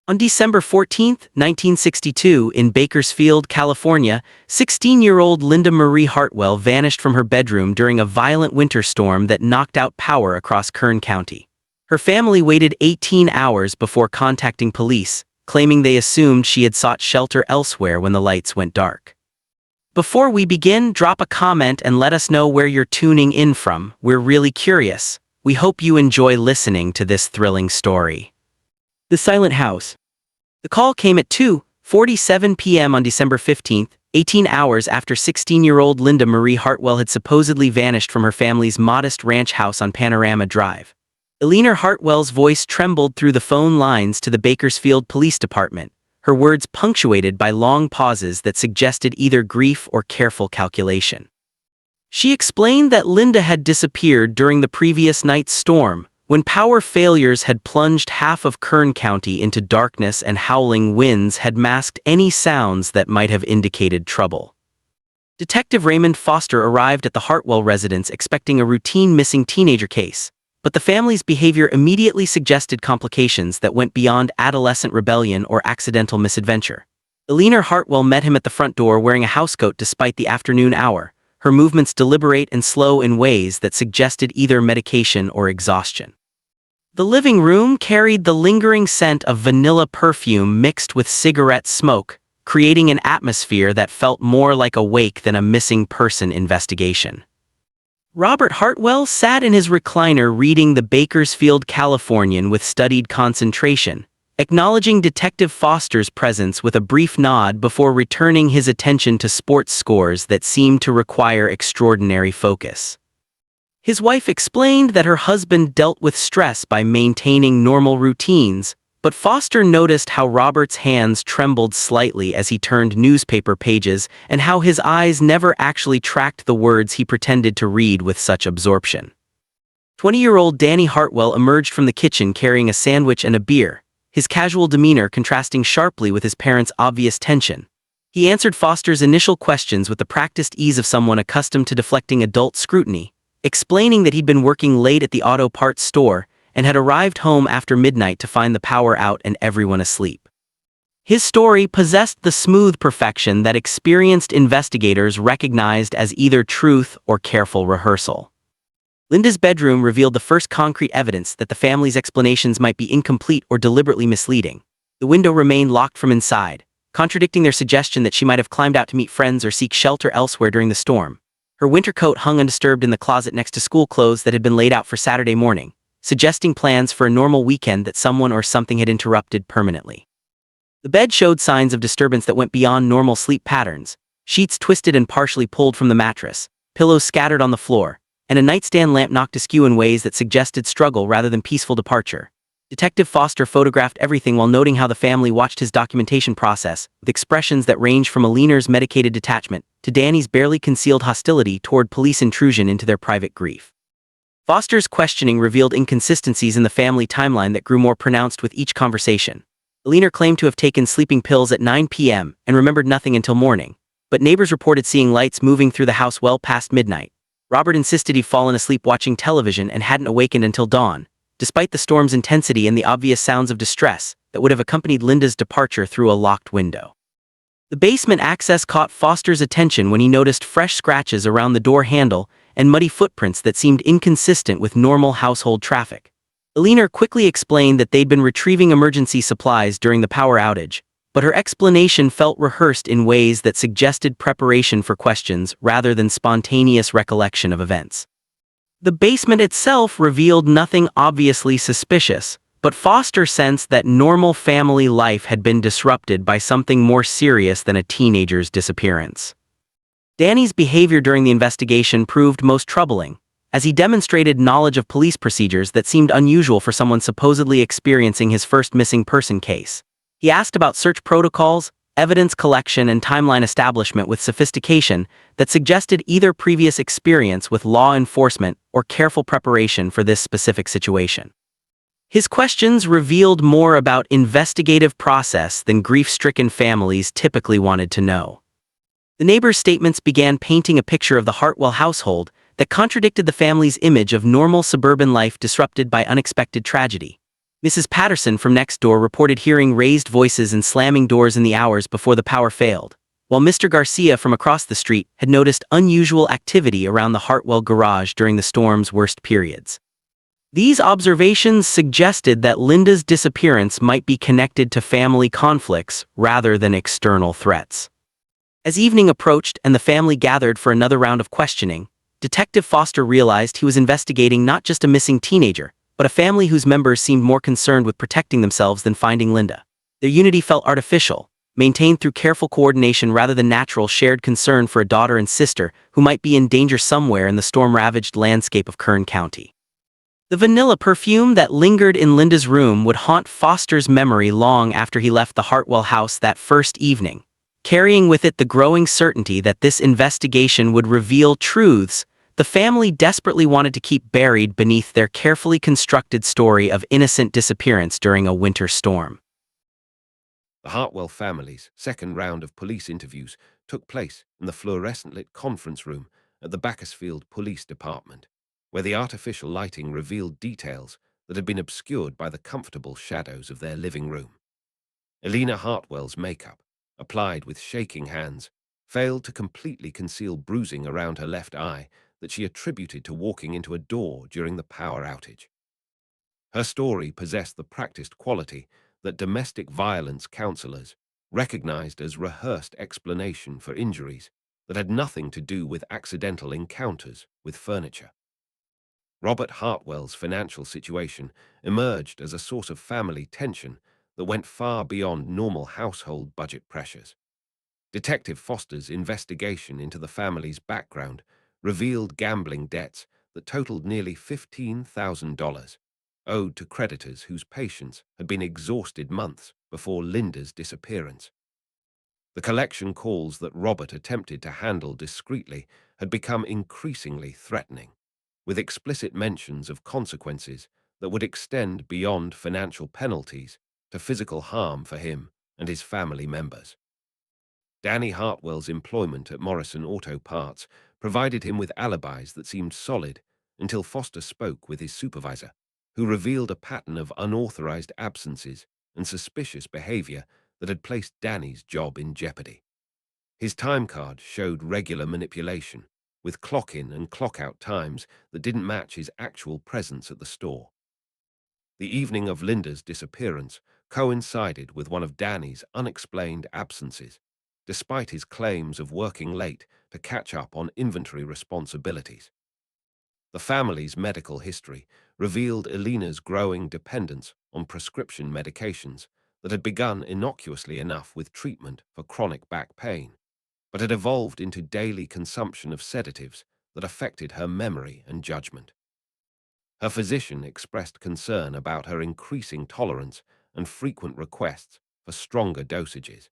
On December 14, 1962, in Bakersfield, California, 16-year-old Linda Marie Hartwell vanished from her bedroom during a violent winter storm that knocked out power across Kern County. Her family waited 18 hours before contacting police, claiming they assumed she had sought shelter elsewhere when the lights went dark. Before we begin, drop a comment and let us know where you're tuning in from. We're really curious. We hope you enjoy listening to this thrilling story. The Silent House. The call came at 2:47 p.m. on December 15, 18 hours after 16-year-old Linda Marie Hartwell had supposedly vanished from her family's modest ranch house on Panorama Drive. Eleanor Hartwell's voice trembled through the phone lines to the Bakersfield Police Department, her words punctuated by long pauses that suggested either grief or careful calculation. She explained that Linda had disappeared during the previous night's storm, when power failures had plunged half of Kern County into darkness and howling winds had masked any sounds that might have indicated trouble. Detective Raymond Foster arrived at the Hartwell residence expecting a routine missing teenager case, but the family's behavior immediately suggested complications that went beyond adolescent rebellion or accidental misadventure. Eleanor Hartwell met him at the front door wearing a housecoat despite the afternoon hour, her movements deliberate and slow in ways that suggested either medication or exhaustion. The living room carried the lingering scent of vanilla perfume mixed with cigarette smoke, creating an atmosphere that felt more like a wake than a missing person investigation. Robert Hartwell sat in his recliner reading the Bakersfield Californian with studied concentration, acknowledging Detective Foster's presence with a brief nod before returning his attention to sports scores that seemed to require extraordinary focus. His wife explained that her husband dealt with stress by maintaining normal routines, but Foster noticed how Robert's hands trembled slightly as he turned newspaper pages and how his eyes never actually tracked the words he pretended to read with such absorption. 20-year-old Danny Hartwell emerged from the kitchen carrying a sandwich and a beer, his casual demeanor contrasting sharply with his parents' obvious tension. He answered Foster's initial questions with the practiced ease of someone accustomed to deflecting adult scrutiny, explaining that he'd been working late at the auto parts store and had arrived home after midnight to find the power out and everyone asleep. His story possessed the smooth perfection that experienced investigators recognized as either truth or careful rehearsal. Linda's bedroom revealed the first concrete evidence that the family's explanations might be incomplete or deliberately misleading. The window remained locked from inside, contradicting their suggestion that she might have climbed out to meet friends or seek shelter elsewhere during the storm. Her winter coat hung undisturbed in the closet next to school clothes that had been laid out for Saturday morning, suggesting plans for a normal weekend that someone or something had interrupted permanently. The bed showed signs of disturbance that went beyond normal sleep patterns, sheets twisted and partially pulled from the mattress, pillows scattered on the floor, and a nightstand lamp knocked askew in ways that suggested struggle rather than peaceful departure. Detective Foster photographed everything while noting how the family watched his documentation process, with expressions that ranged from Eleanor's medicated detachment to Danny's barely concealed hostility toward police intrusion into their private grief. Foster's questioning revealed inconsistencies in the family timeline that grew more pronounced with each conversation. Eleanor claimed to have taken sleeping pills at 9 p.m. and remembered nothing until morning, but neighbors reported seeing lights moving through the house well past midnight. Robert insisted he'd fallen asleep watching television and hadn't awakened until dawn, despite the storm's intensity and the obvious sounds of distress that would have accompanied Linda's departure through a locked window. The basement access caught Foster's attention when he noticed fresh scratches around the door handle and muddy footprints that seemed inconsistent with normal household traffic. Eleanor quickly explained that they'd been retrieving emergency supplies during the power outage, but her explanation felt rehearsed in ways that suggested preparation for questions rather than spontaneous recollection of events. The basement itself revealed nothing obviously suspicious, but Foster sensed that normal family life had been disrupted by something more serious than a teenager's disappearance. Danny's behavior during the investigation proved most troubling, as he demonstrated knowledge of police procedures that seemed unusual for someone supposedly experiencing his first missing person case. He asked about search protocols, evidence collection, and timeline establishment with sophistication that suggested either previous experience with law enforcement or careful preparation for this specific situation. His questions revealed more about investigative process than grief-stricken families typically wanted to know. The neighbors' statements began painting a picture of the Hartwell household that contradicted the family's image of normal suburban life disrupted by unexpected tragedy. Mrs. Patterson from next door reported hearing raised voices and slamming doors in the hours before the power failed, while Mr. Garcia from across the street had noticed unusual activity around the Hartwell garage during the storm's worst periods. These observations suggested that Linda's disappearance might be connected to family conflicts rather than external threats. As evening approached and the family gathered for another round of questioning, Detective Foster realized he was investigating not just a missing teenager, but a family whose members seemed more concerned with protecting themselves than finding Linda. Their unity felt artificial, maintained through careful coordination rather than natural shared concern for a daughter and sister who might be in danger somewhere in the storm-ravaged landscape of Kern County. The vanilla perfume that lingered in Linda's room would haunt Foster's memory long after he left the Hartwell house that first evening, carrying with it the growing certainty that this investigation would reveal truths the family desperately wanted to keep buried beneath their carefully constructed story of innocent disappearance during a winter storm. The Hartwell family's second round of police interviews took place in the fluorescent-lit conference room at the Bakersfield Police Department, where the artificial lighting revealed details that had been obscured by the comfortable shadows of their living room. Elena Hartwell's makeup, applied with shaking hands, failed to completely conceal bruising around her left eye that she attributed to walking into a door during the power outage. Her story possessed the practiced quality that domestic violence counselors recognized as rehearsed explanation for injuries that had nothing to do with accidental encounters with furniture. Robert Hartwell's financial situation emerged as a source of family tension that went far beyond normal household budget pressures. Detective Foster's investigation into the family's background revealed gambling debts that totaled nearly $15,000, owed to creditors whose patience had been exhausted months before Linda's disappearance. The collection calls that Robert attempted to handle discreetly had become increasingly threatening, with explicit mentions of consequences that would extend beyond financial penalties to physical harm for him and his family members. Danny Hartwell's employment at Morrison Auto Parts provided him with alibis that seemed solid until Foster spoke with his supervisor, who revealed a pattern of unauthorized absences and suspicious behavior that had placed Danny's job in jeopardy. His time card showed regular manipulation, with clock-in and clock-out times that didn't match his actual presence at the store. The evening of Linda's disappearance coincided with one of Danny's unexplained absences, despite his claims of working late to catch up on inventory responsibilities. The family's medical history revealed Elena's growing dependence on prescription medications that had begun innocuously enough with treatment for chronic back pain, but had evolved into daily consumption of sedatives that affected her memory and judgment. Her physician expressed concern about her increasing tolerance and frequent requests for stronger dosages,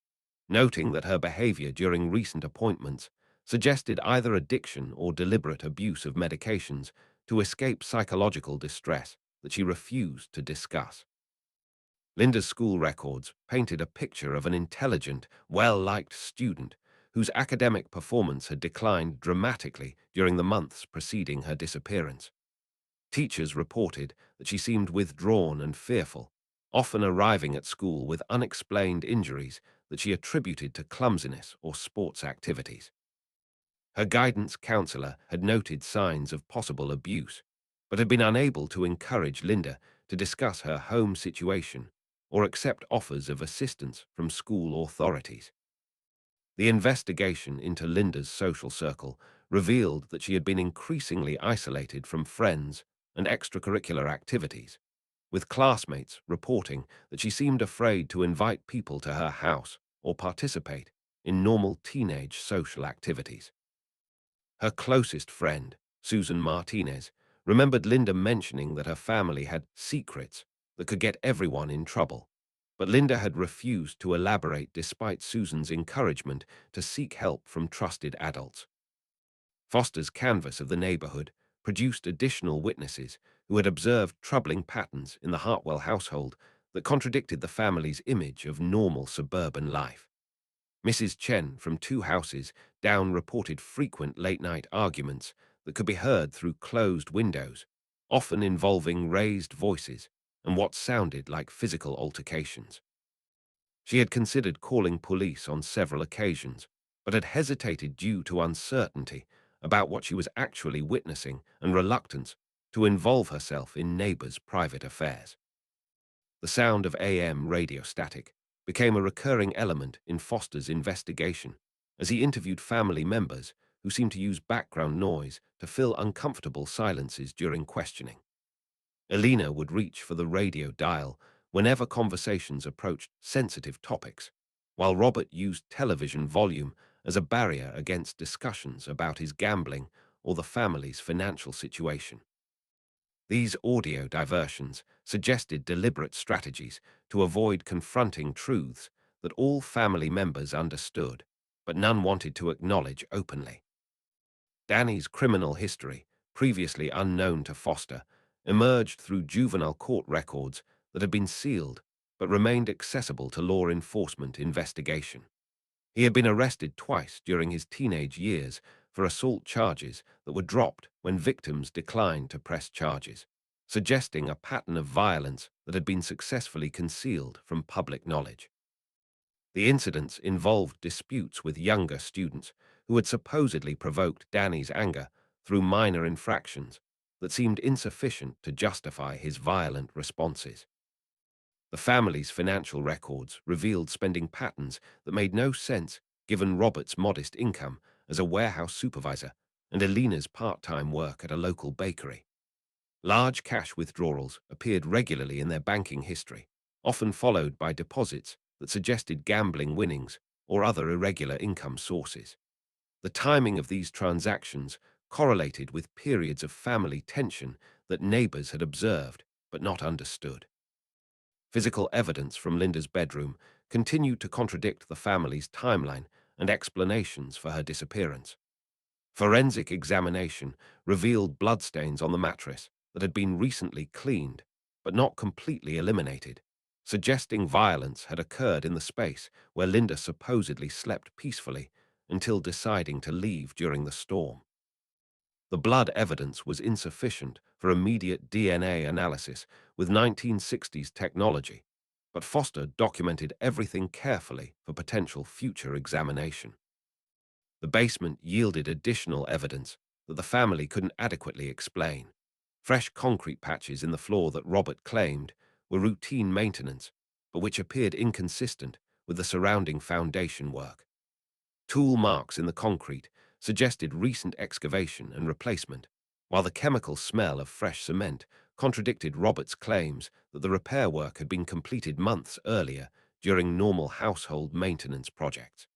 noting that her behavior during recent appointments suggested either addiction or deliberate abuse of medications to escape psychological distress that she refused to discuss. Linda's school records painted a picture of an intelligent, well-liked student whose academic performance had declined dramatically during the months preceding her disappearance. Teachers reported that she seemed withdrawn and fearful, often arriving at school with unexplained injuries that she attributed to clumsiness or sports activities. Her guidance counselor had noted signs of possible abuse, but had been unable to encourage Linda to discuss her home situation or accept offers of assistance from school authorities. The investigation into Linda's social circle revealed that she had been increasingly isolated from friends and extracurricular activities, with classmates reporting that she seemed afraid to invite people to her house or participate in normal teenage social activities. Her closest friend, Susan Martinez, remembered Linda mentioning that her family had secrets that could get everyone in trouble, but Linda had refused to elaborate despite Susan's encouragement to seek help from trusted adults. Foster's canvass of the neighborhood produced additional witnesses who had observed troubling patterns in the Hartwell household that contradicted the family's image of normal suburban life. Mrs. Chen from 2 houses down reported frequent late-night arguments that could be heard through closed windows, often involving raised voices and what sounded like physical altercations. She had considered calling police on several occasions, but had hesitated due to uncertainty about what she was actually witnessing and reluctance to involve herself in neighbors' private affairs. The sound of AM radio static became a recurring element in Foster's investigation as he interviewed family members who seemed to use background noise to fill uncomfortable silences during questioning. Elena would reach for the radio dial whenever conversations approached sensitive topics, while Robert used television volume as a barrier against discussions about his gambling or the family's financial situation. These audio diversions suggested deliberate strategies to avoid confronting truths that all family members understood, but none wanted to acknowledge openly. Danny's criminal history, previously unknown to Foster, emerged through juvenile court records that had been sealed but remained accessible to law enforcement investigation. He had been arrested twice during his teenage years for assault charges that were dropped when victims declined to press charges, suggesting a pattern of violence that had been successfully concealed from public knowledge. The incidents involved disputes with younger students who had supposedly provoked Danny's anger through minor infractions that seemed insufficient to justify his violent responses. The family's financial records revealed spending patterns that made no sense given Robert's modest income as a warehouse supervisor and Elena's part-time work at a local bakery. Large cash withdrawals appeared regularly in their banking history, often followed by deposits that suggested gambling winnings or other irregular income sources. The timing of these transactions correlated with periods of family tension that neighbors had observed but not understood. Physical evidence from Linda's bedroom continued to contradict the family's timeline and explanations for her disappearance. Forensic examination revealed bloodstains on the mattress that had been recently cleaned, but not completely eliminated, suggesting violence had occurred in the space where Linda supposedly slept peacefully until deciding to leave during the storm. The blood evidence was insufficient for immediate DNA analysis with 1960s technology, but Foster documented everything carefully for potential future examination. The basement yielded additional evidence that the family couldn't adequately explain. Fresh concrete patches in the floor that Robert claimed were routine maintenance, but which appeared inconsistent with the surrounding foundation work. Tool marks in the concrete suggested recent excavation and replacement, while the chemical smell of fresh cement contradicted Robert's claims that the repair work had been completed months earlier during normal household maintenance projects.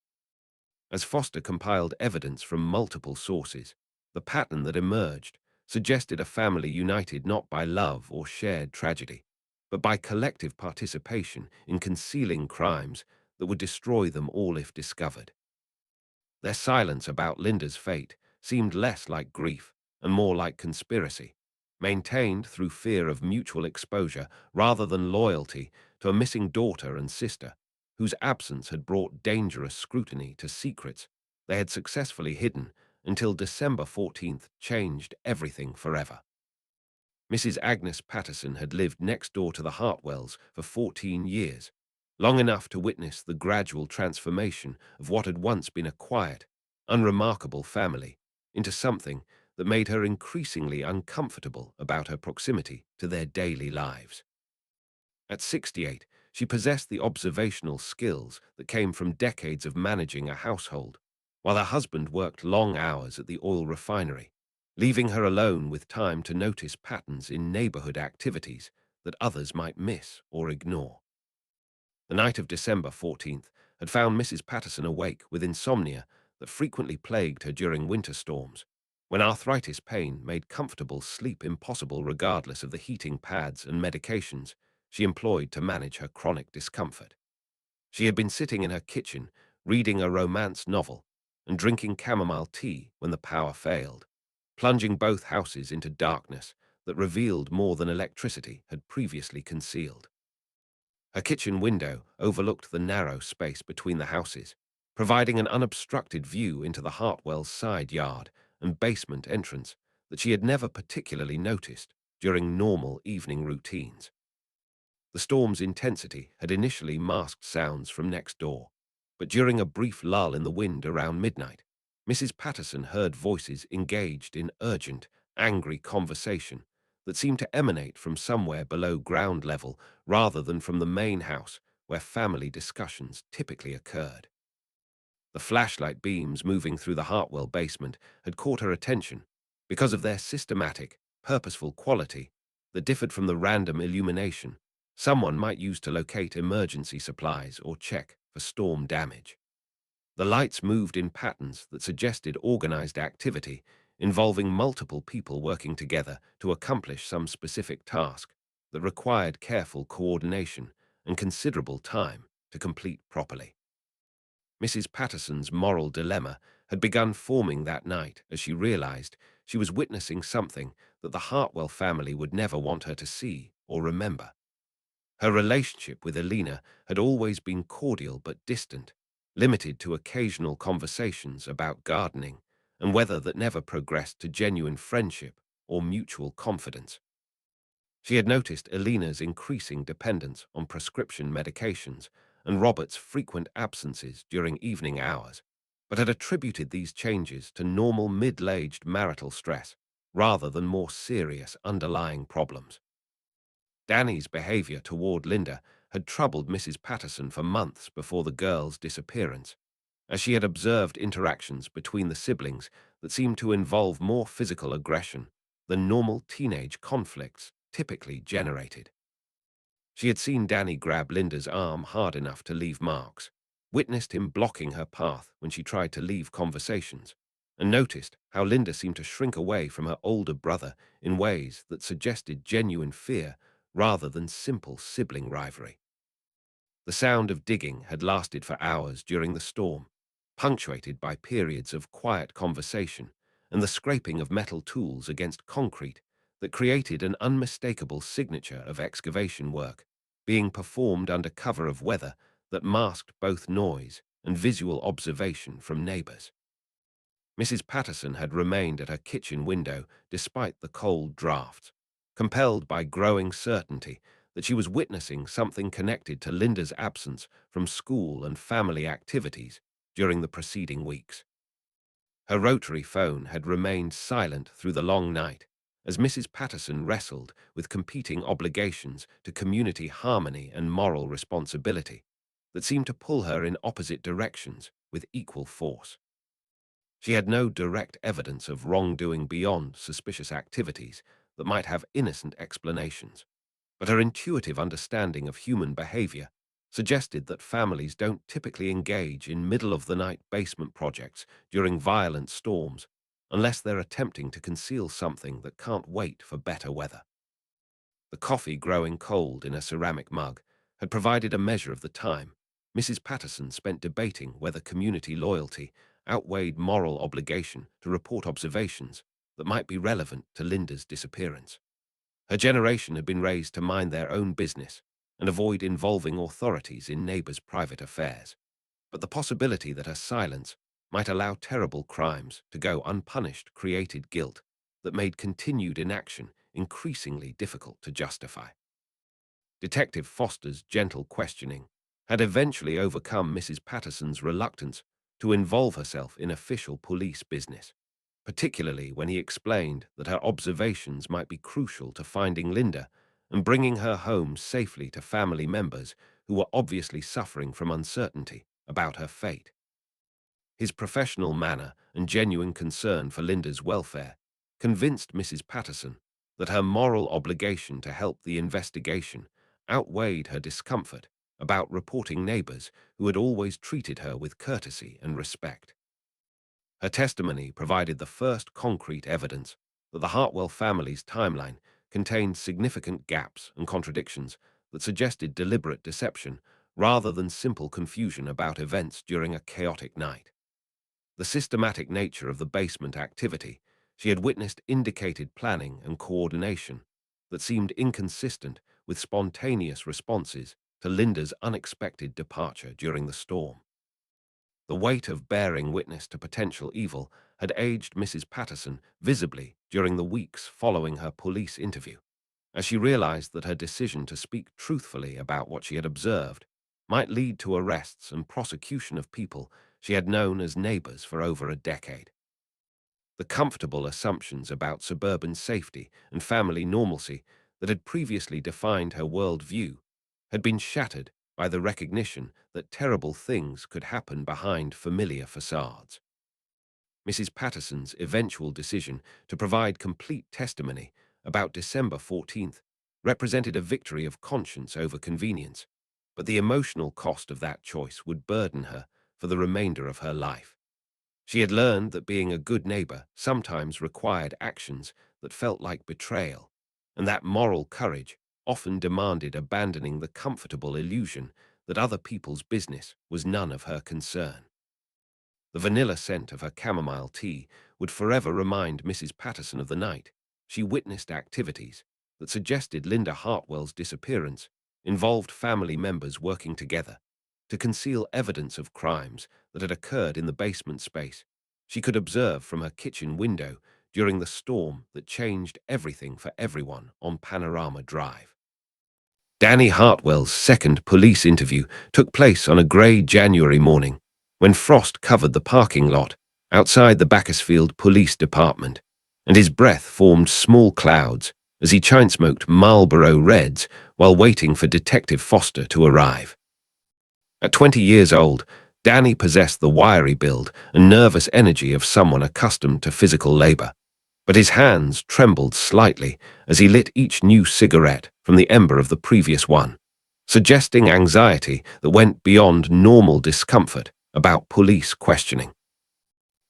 As Foster compiled evidence from multiple sources, the pattern that emerged suggested a family united not by love or shared tragedy, but by collective participation in concealing crimes that would destroy them all if discovered. Their silence about Linda's fate seemed less like grief and more like conspiracy, maintained through fear of mutual exposure rather than loyalty to a missing daughter and sister, whose absence had brought dangerous scrutiny to secrets they had successfully hidden until December 14th changed everything forever. Mrs. Agnes Patterson had lived next door to the Hartwells for 14 years, long enough to witness the gradual transformation of what had once been a quiet, unremarkable family into something that made her increasingly uncomfortable about her proximity to their daily lives. At 68, she possessed the observational skills that came from decades of managing a household, while her husband worked long hours at the oil refinery, leaving her alone with time to notice patterns in neighborhood activities that others might miss or ignore. The night of December 14th had found Mrs. Patterson awake with insomnia that frequently plagued her during winter storms, when arthritis pain made comfortable sleep impossible regardless of the heating pads and medications she employed to manage her chronic discomfort. She had been sitting in her kitchen, reading a romance novel and drinking chamomile tea when the power failed, plunging both houses into darkness that revealed more than electricity had previously concealed. Her kitchen window overlooked the narrow space between the houses, providing an unobstructed view into the Hartwell's side yard and basement entrance that she had never particularly noticed during normal evening routines. The storm's intensity had initially masked sounds from next door, but during a brief lull in the wind around midnight, Mrs. Patterson heard voices engaged in urgent, angry conversation that seemed to emanate from somewhere below ground level rather than from the main house where family discussions typically occurred. The flashlight beams moving through the Hartwell basement had caught her attention because of their systematic, purposeful quality that differed from the random illumination someone might use to locate emergency supplies or check for storm damage. The lights moved in patterns that suggested organized activity involving multiple people working together to accomplish some specific task that required careful coordination and considerable time to complete properly. Mrs. Patterson's moral dilemma had begun forming that night as she realized she was witnessing something that the Hartwell family would never want her to see or remember. Her relationship with Elena had always been cordial but distant, limited to occasional conversations about gardening and weather that never progressed to genuine friendship or mutual confidence. She had noticed Elena's increasing dependence on prescription medications and Robert's frequent absences during evening hours, but had attributed these changes to normal middle-aged marital stress rather than more serious underlying problems. Danny's behavior toward Linda had troubled Mrs. Patterson for months before the girl's disappearance, as she had observed interactions between the siblings that seemed to involve more physical aggression than normal teenage conflicts typically generated. She had seen Danny grab Linda's arm hard enough to leave marks, witnessed him blocking her path when she tried to leave conversations, and noticed how Linda seemed to shrink away from her older brother in ways that suggested genuine fear rather than simple sibling rivalry. The sound of digging had lasted for hours during the storm, punctuated by periods of quiet conversation and the scraping of metal tools against concrete that created an unmistakable signature of excavation work being performed under cover of weather that masked both noise and visual observation from neighbors. Mrs. Patterson had remained at her kitchen window despite the cold drafts, compelled by growing certainty that she was witnessing something connected to Linda's absence from school and family activities during the preceding weeks. Her rotary phone had remained silent through the long night as Mrs. Patterson wrestled with competing obligations to community harmony and moral responsibility that seemed to pull her in opposite directions with equal force. She had no direct evidence of wrongdoing beyond suspicious activities that might have innocent explanations, but her intuitive understanding of human behavior suggested that families don't typically engage in middle-of-the-night basement projects during violent storms unless they're attempting to conceal something that can't wait for better weather. The coffee growing cold in a ceramic mug had provided a measure of the time Mrs. Patterson spent debating whether community loyalty outweighed moral obligation to report observations that might be relevant to Linda's disappearance. Her generation had been raised to mind their own business and avoid involving authorities in neighbors' private affairs, but the possibility that her silence might allow terrible crimes to go unpunished created guilt that made continued inaction increasingly difficult to justify. Detective Foster's gentle questioning had eventually overcome Mrs. Patterson's reluctance to involve herself in official police business, particularly when he explained that her observations might be crucial to finding Linda and bringing her home safely to family members who were obviously suffering from uncertainty about her fate. His professional manner and genuine concern for Linda's welfare convinced Mrs. Patterson that her moral obligation to help the investigation outweighed her discomfort about reporting neighbors who had always treated her with courtesy and respect. Her testimony provided the first concrete evidence that the Hartwell family's timeline contained significant gaps and contradictions that suggested deliberate deception rather than simple confusion about events during a chaotic night. The systematic nature of the basement activity she had witnessed indicated planning and coordination that seemed inconsistent with spontaneous responses to Linda's unexpected departure during the storm. The weight of bearing witness to potential evil had aged Mrs. Patterson visibly during the weeks following her police interview, as she realized that her decision to speak truthfully about what she had observed might lead to arrests and prosecution of people she had known as neighbors for over a decade. The comfortable assumptions about suburban safety and family normalcy that had previously defined her worldview had been shattered by the recognition that terrible things could happen behind familiar facades. Mrs. Patterson's eventual decision to provide complete testimony about December 14th represented a victory of conscience over convenience, but the emotional cost of that choice would burden her for the remainder of her life. She had learned that being a good neighbor sometimes required actions that felt like betrayal, and that moral courage often demanded abandoning the comfortable illusion that other people's business was none of her concern. The vanilla scent of her chamomile tea would forever remind Mrs. Patterson of the night she witnessed activities that suggested Linda Hartwell's disappearance involved family members working together to conceal evidence of crimes that had occurred in the basement space she could observe from her kitchen window during the storm that changed everything for everyone on Panorama Drive. Danny Hartwell's second police interview took place on a grey January morning when frost covered the parking lot outside the Bakersfield Police Department, and his breath formed small clouds as he chain-smoked Marlboro Reds while waiting for Detective Foster to arrive. At 20 years old, Danny possessed the wiry build and nervous energy of someone accustomed to physical labor, but his hands trembled slightly as he lit each new cigarette from the ember of the previous one, suggesting anxiety that went beyond normal discomfort about police questioning.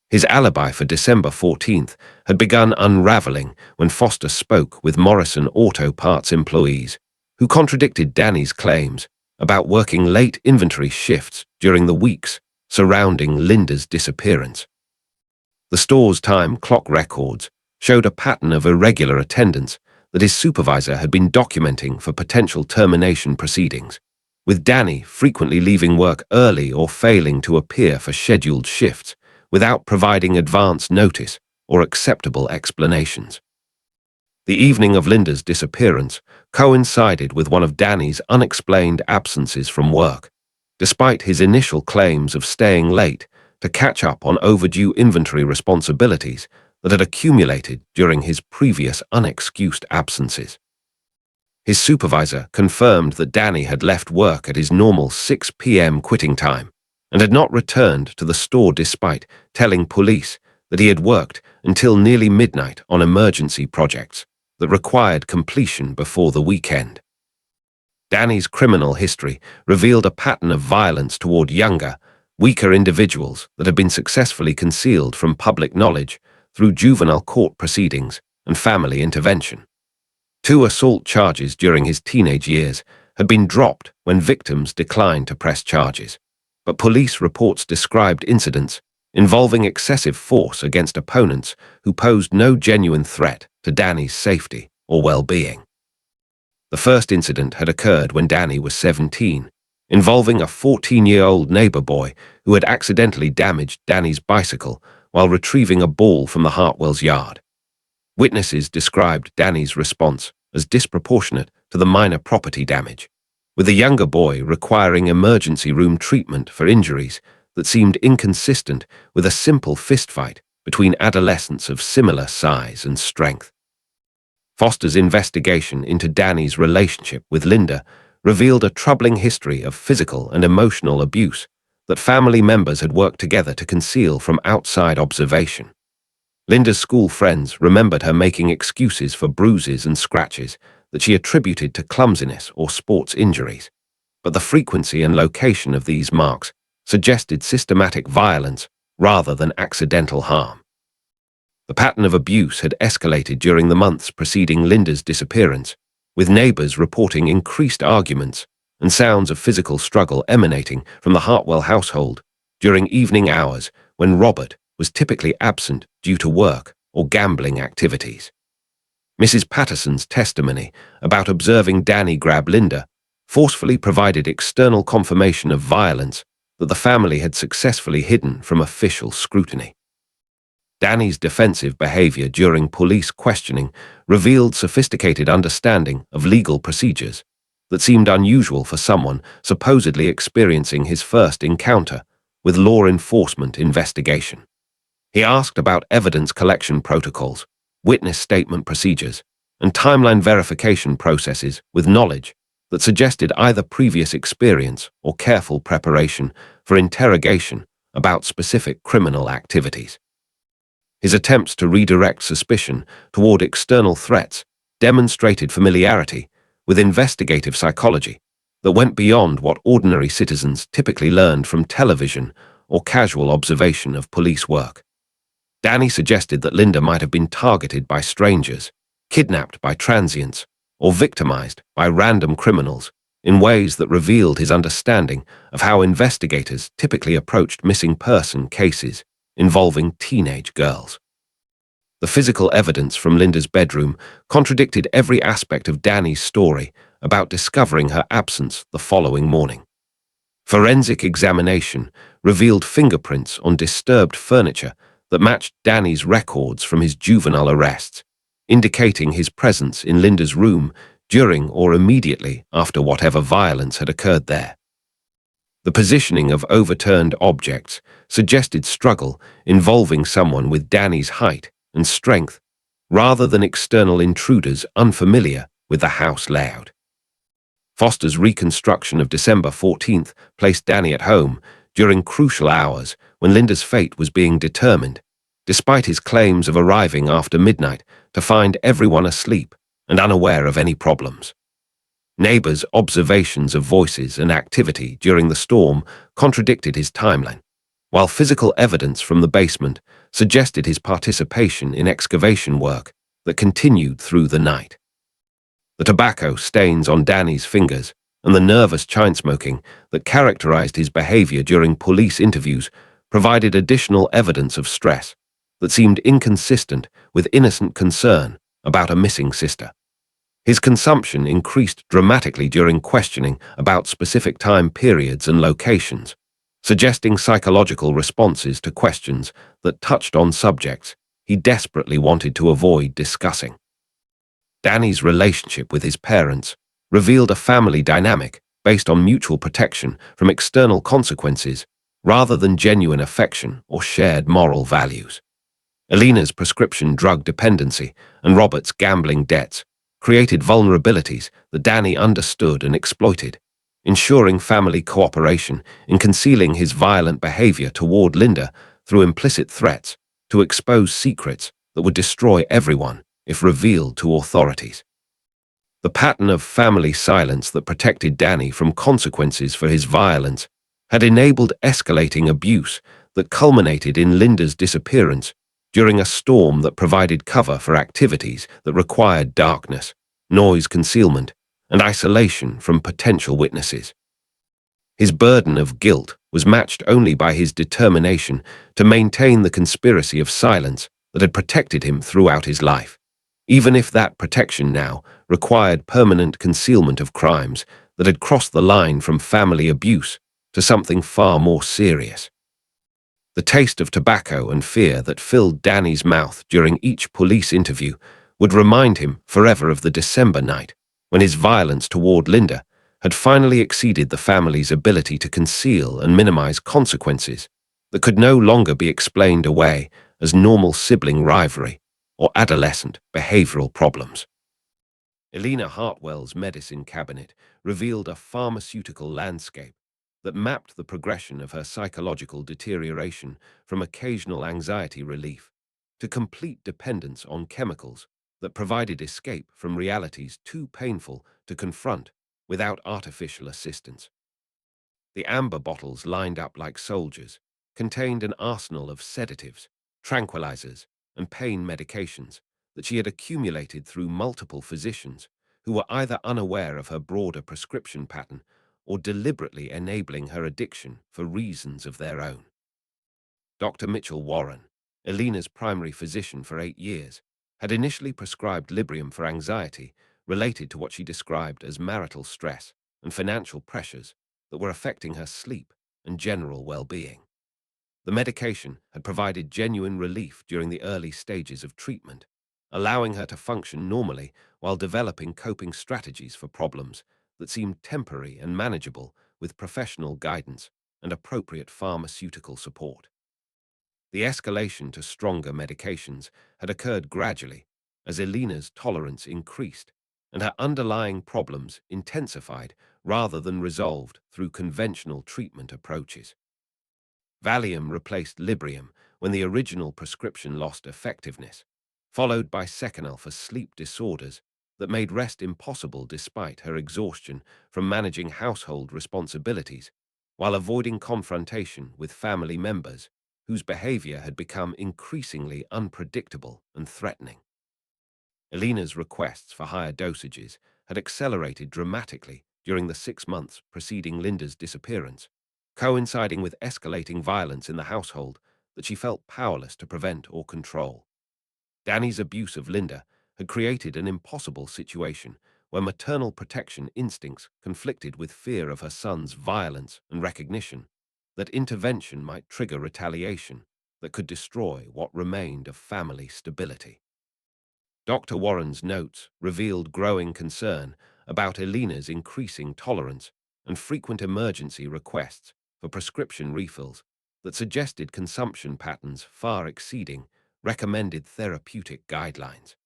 His alibi for December 14th had begun unraveling when Foster spoke with Morrison Auto Parts employees, who contradicted Danny's claims about working late inventory shifts during the weeks surrounding Linda's disappearance. The store's time clock records showed a pattern of irregular attendance that his supervisor had been documenting for potential termination proceedings, with Danny frequently leaving work early or failing to appear for scheduled shifts without providing advance notice or acceptable explanations. The evening of Linda's disappearance coincided with one of Danny's unexplained absences from work, despite his initial claims of staying late to catch up on overdue inventory responsibilities that had accumulated during his previous unexcused absences. His supervisor confirmed that Danny had left work at his normal 6 p.m. quitting time and had not returned to the store despite telling police that he had worked until nearly midnight on emergency projects that required completion before the weekend. Danny's criminal history revealed a pattern of violence toward younger, weaker individuals that had been successfully concealed from public knowledge through juvenile court proceedings and family intervention. 2 assault charges during his teenage years had been dropped when victims declined to press charges, but police reports described incidents involving excessive force against opponents who posed no genuine threat to Danny's safety or well-being. The first incident had occurred when Danny was 17, involving a 14-year-old neighbor boy who had accidentally damaged Danny's bicycle while retrieving a ball from the Hartwell's yard. Witnesses described Danny's response as disproportionate to the minor property damage, with the younger boy requiring emergency room treatment for injuries that seemed inconsistent with a simple fistfight between adolescents of similar size and strength. Foster's investigation into Danny's relationship with Linda revealed a troubling history of physical and emotional abuse that family members had worked together to conceal from outside observation. Linda's school friends remembered her making excuses for bruises and scratches that she attributed to clumsiness or sports injuries, but the frequency and location of these marks suggested systematic violence rather than accidental harm. The pattern of abuse had escalated during the months preceding Linda's disappearance, with neighbors reporting increased arguments and sounds of physical struggle emanating from the Hartwell household during evening hours when Robert was typically absent due to work or gambling activities. Mrs. Patterson's testimony about observing Danny grab Linda forcefully provided external confirmation of violence that the family had successfully hidden from official scrutiny. Danny's defensive behavior during police questioning revealed sophisticated understanding of legal procedures that seemed unusual for someone supposedly experiencing his first encounter with law enforcement investigation. He asked about evidence collection protocols, witness statement procedures, and timeline verification processes with knowledge that suggested either previous experience or careful preparation for interrogation about specific criminal activities. His attempts to redirect suspicion toward external threats demonstrated familiarity with investigative psychology that went beyond what ordinary citizens typically learned from television or casual observation of police work. Danny suggested that Linda might have been targeted by strangers, kidnapped by transients, or victimized by random criminals in ways that revealed his understanding of how investigators typically approached missing person cases involving teenage girls. The physical evidence from Linda's bedroom contradicted every aspect of Danny's story about discovering her absence the following morning. Forensic examination revealed fingerprints on disturbed furniture that matched Danny's records from his juvenile arrests, indicating his presence in Linda's room during or immediately after whatever violence had occurred there. The positioning of overturned objects suggested struggle involving someone with Danny's height and strength, rather than external intruders unfamiliar with the house layout. Foster's reconstruction of December 14th placed Danny at home during crucial hours when Linda's fate was being determined, despite his claims of arriving after midnight to find everyone asleep and unaware of any problems. Neighbors' observations of voices and activity during the storm contradicted his timeline, while physical evidence from the basement suggested his participation in excavation work that continued through the night. The tobacco stains on Danny's fingers and the nervous chain-smoking that characterized his behavior during police interviews provided additional evidence of stress that seemed inconsistent with innocent concern about a missing sister. His consumption increased dramatically during questioning about specific time periods and locations, suggesting psychological responses to questions that touched on subjects he desperately wanted to avoid discussing. Danny's relationship with his parents revealed a family dynamic based on mutual protection from external consequences rather than genuine affection or shared moral values. Elena's prescription drug dependency and Robert's gambling debts created vulnerabilities that Danny understood and exploited, ensuring family cooperation in concealing his violent behavior toward Linda through implicit threats to expose secrets that would destroy everyone if revealed to authorities. The pattern of family silence that protected Danny from consequences for his violence had enabled escalating abuse that culminated in Linda's disappearance during a storm that provided cover for activities that required darkness, noise concealment, and isolation from potential witnesses. His burden of guilt was matched only by his determination to maintain the conspiracy of silence that had protected him throughout his life, even if that protection now required permanent concealment of crimes that had crossed the line from family abuse to something far more serious. The taste of tobacco and fear that filled Danny's mouth during each police interview would remind him forever of the December night when his violence toward Linda had finally exceeded the family's ability to conceal and minimize consequences that could no longer be explained away as normal sibling rivalry or adolescent behavioral problems. Elena Hartwell's medicine cabinet revealed a pharmaceutical landscape that mapped the progression of her psychological deterioration from occasional anxiety relief to complete dependence on chemicals that provided escape from realities too painful to confront without artificial assistance. The amber bottles lined up like soldiers contained an arsenal of sedatives, tranquilizers, and pain medications that she had accumulated through multiple physicians who were either unaware of her broader prescription pattern or deliberately enabling her addiction for reasons of their own. Dr. Mitchell Warren, Elena's primary physician for 8 years, had initially prescribed Librium for anxiety related to what she described as marital stress and financial pressures that were affecting her sleep and general well-being. The medication had provided genuine relief during the early stages of treatment, allowing her to function normally while developing coping strategies for problems that seemed temporary and manageable with professional guidance and appropriate pharmaceutical support. The escalation to stronger medications had occurred gradually as Elena's tolerance increased and her underlying problems intensified rather than resolved through conventional treatment approaches. Valium replaced Librium when the original prescription lost effectiveness, followed by Seconal for sleep disorders that made rest impossible despite her exhaustion from managing household responsibilities, while avoiding confrontation with family members whose behavior had become increasingly unpredictable and threatening. Elena's requests for higher dosages had accelerated dramatically during the 6 months preceding Linda's disappearance, coinciding with escalating violence in the household that she felt powerless to prevent or control. Danny's abuse of Linda had created an impossible situation where maternal protection instincts conflicted with fear of her son's violence and recognition that intervention might trigger retaliation that could destroy what remained of family stability. Dr. Warren's notes revealed growing concern about Elena's increasing tolerance and frequent emergency requests for prescription refills that suggested consumption patterns far exceeding recommended therapeutic guidelines.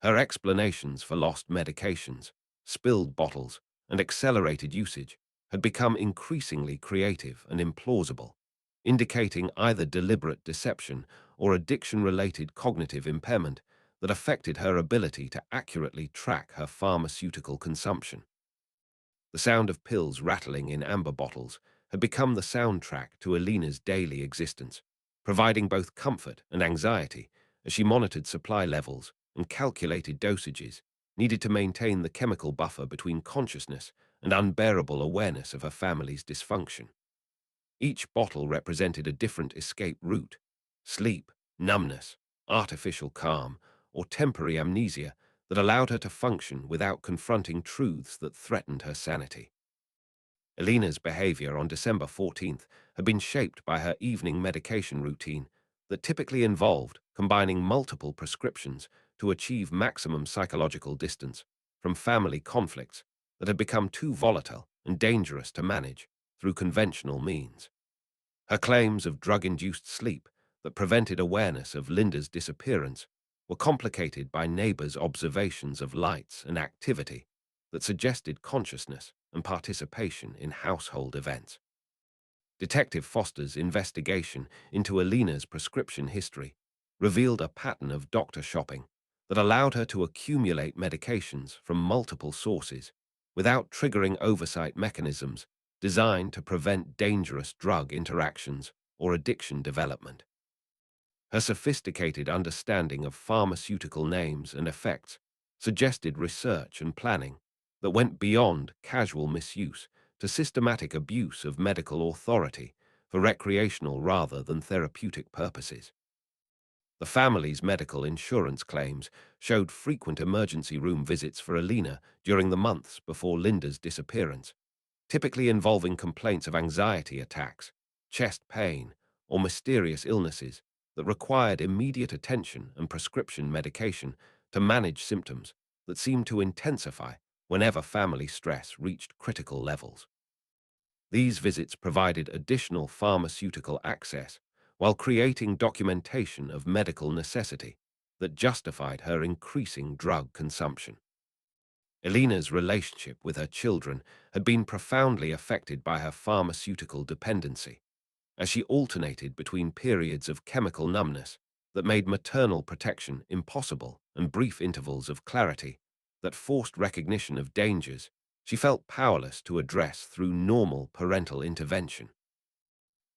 Her explanations for lost medications, spilled bottles, and accelerated usage had become increasingly creative and implausible, indicating either deliberate deception or addiction-related cognitive impairment that affected her ability to accurately track her pharmaceutical consumption. The sound of pills rattling in amber bottles had become the soundtrack to Elena's daily existence, providing both comfort and anxiety as she monitored supply levels and calculated dosages needed to maintain the chemical buffer between consciousness and unbearable awareness of her family's dysfunction. Each bottle represented a different escape route: sleep, numbness, artificial calm, or temporary amnesia that allowed her to function without confronting truths that threatened her sanity. Elena's behavior on December 14th had been shaped by her evening medication routine that typically involved combining multiple prescriptions to achieve maximum psychological distance from family conflicts that had become too volatile and dangerous to manage through conventional means. Her claims of drug-induced sleep that prevented awareness of Linda's disappearance were complicated by neighbors' observations of lights and activity that suggested consciousness and participation in household events. Detective Foster's investigation into Elena's prescription history revealed a pattern of doctor shopping that allowed her to accumulate medications from multiple sources without triggering oversight mechanisms designed to prevent dangerous drug interactions or addiction development. Her sophisticated understanding of pharmaceutical names and effects suggested research and planning that went beyond casual misuse to systematic abuse of medical authority for recreational rather than therapeutic purposes. The family's medical insurance claims showed frequent emergency room visits for Elena during the months before Linda's disappearance, typically involving complaints of anxiety attacks, chest pain, or mysterious illnesses that required immediate attention and prescription medication to manage symptoms that seemed to intensify whenever family stress reached critical levels. These visits provided additional pharmaceutical access while creating documentation of medical necessity that justified her increasing drug consumption. Elena's relationship with her children had been profoundly affected by her pharmaceutical dependency, as she alternated between periods of chemical numbness that made maternal protection impossible and brief intervals of clarity that forced recognition of dangers she felt powerless to address through normal parental intervention.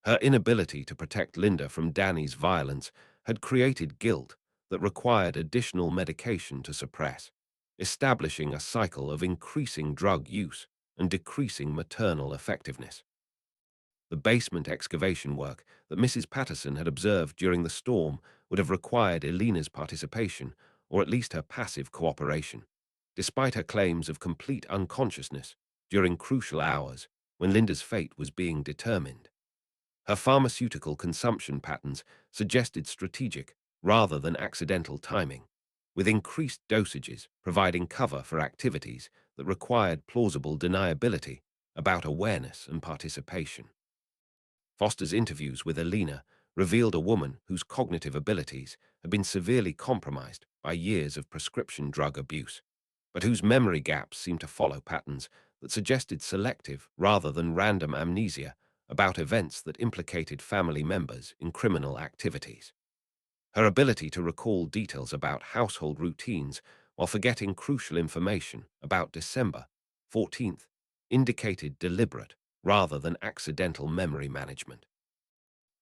Her inability to protect Linda from Danny's violence had created guilt that required additional medication to suppress, establishing a cycle of increasing drug use and decreasing maternal effectiveness. The basement excavation work that Mrs. Patterson had observed during the storm would have required Elena's participation, or at least her passive cooperation, despite her claims of complete unconsciousness during crucial hours when Linda's fate was being determined. Her pharmaceutical consumption patterns suggested strategic rather than accidental timing, with increased dosages providing cover for activities that required plausible deniability about awareness and participation. Foster's interviews with Alina revealed a woman whose cognitive abilities had been severely compromised by years of prescription drug abuse, but whose memory gaps seemed to follow patterns that suggested selective rather than random amnesia about events that implicated family members in criminal activities. Her ability to recall details about household routines while forgetting crucial information about December 14th indicated deliberate rather than accidental memory management.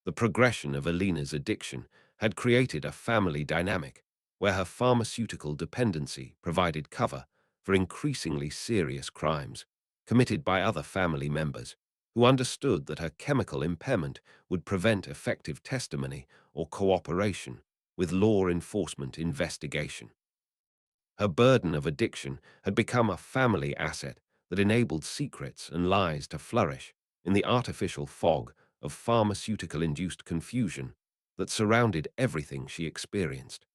The progression of Alina's addiction had created a family dynamic where her pharmaceutical dependency provided cover for increasingly serious crimes committed by other family members who understood that her chemical impairment would prevent effective testimony or cooperation with law enforcement investigation. Her burden of addiction had become a family asset that enabled secrets and lies to flourish in the artificial fog of pharmaceutical-induced confusion that surrounded everything she experienced.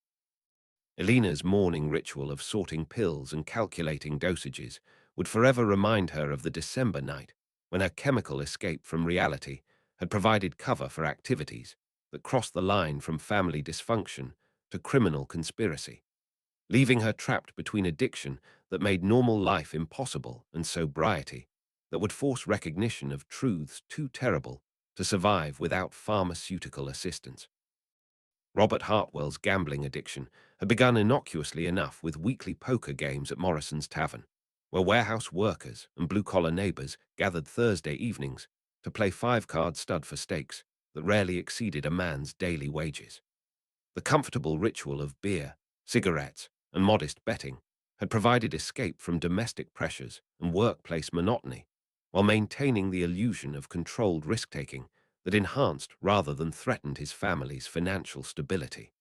Alina's morning ritual of sorting pills and calculating dosages would forever remind her of the December night when her chemical escape from reality had provided cover for activities that crossed the line from family dysfunction to criminal conspiracy, leaving her trapped between addiction that made normal life impossible and sobriety that would force recognition of truths too terrible to survive without pharmaceutical assistance. Robert Hartwell's gambling addiction had begun innocuously enough with weekly poker games at Morrison's Tavern, where warehouse workers and blue-collar neighbors gathered Thursday evenings to play five-card stud for stakes that rarely exceeded a man's daily wages. The comfortable ritual of beer, cigarettes, and modest betting had provided escape from domestic pressures and workplace monotony, while maintaining the illusion of controlled risk-taking that enhanced rather than threatened his family's financial stability.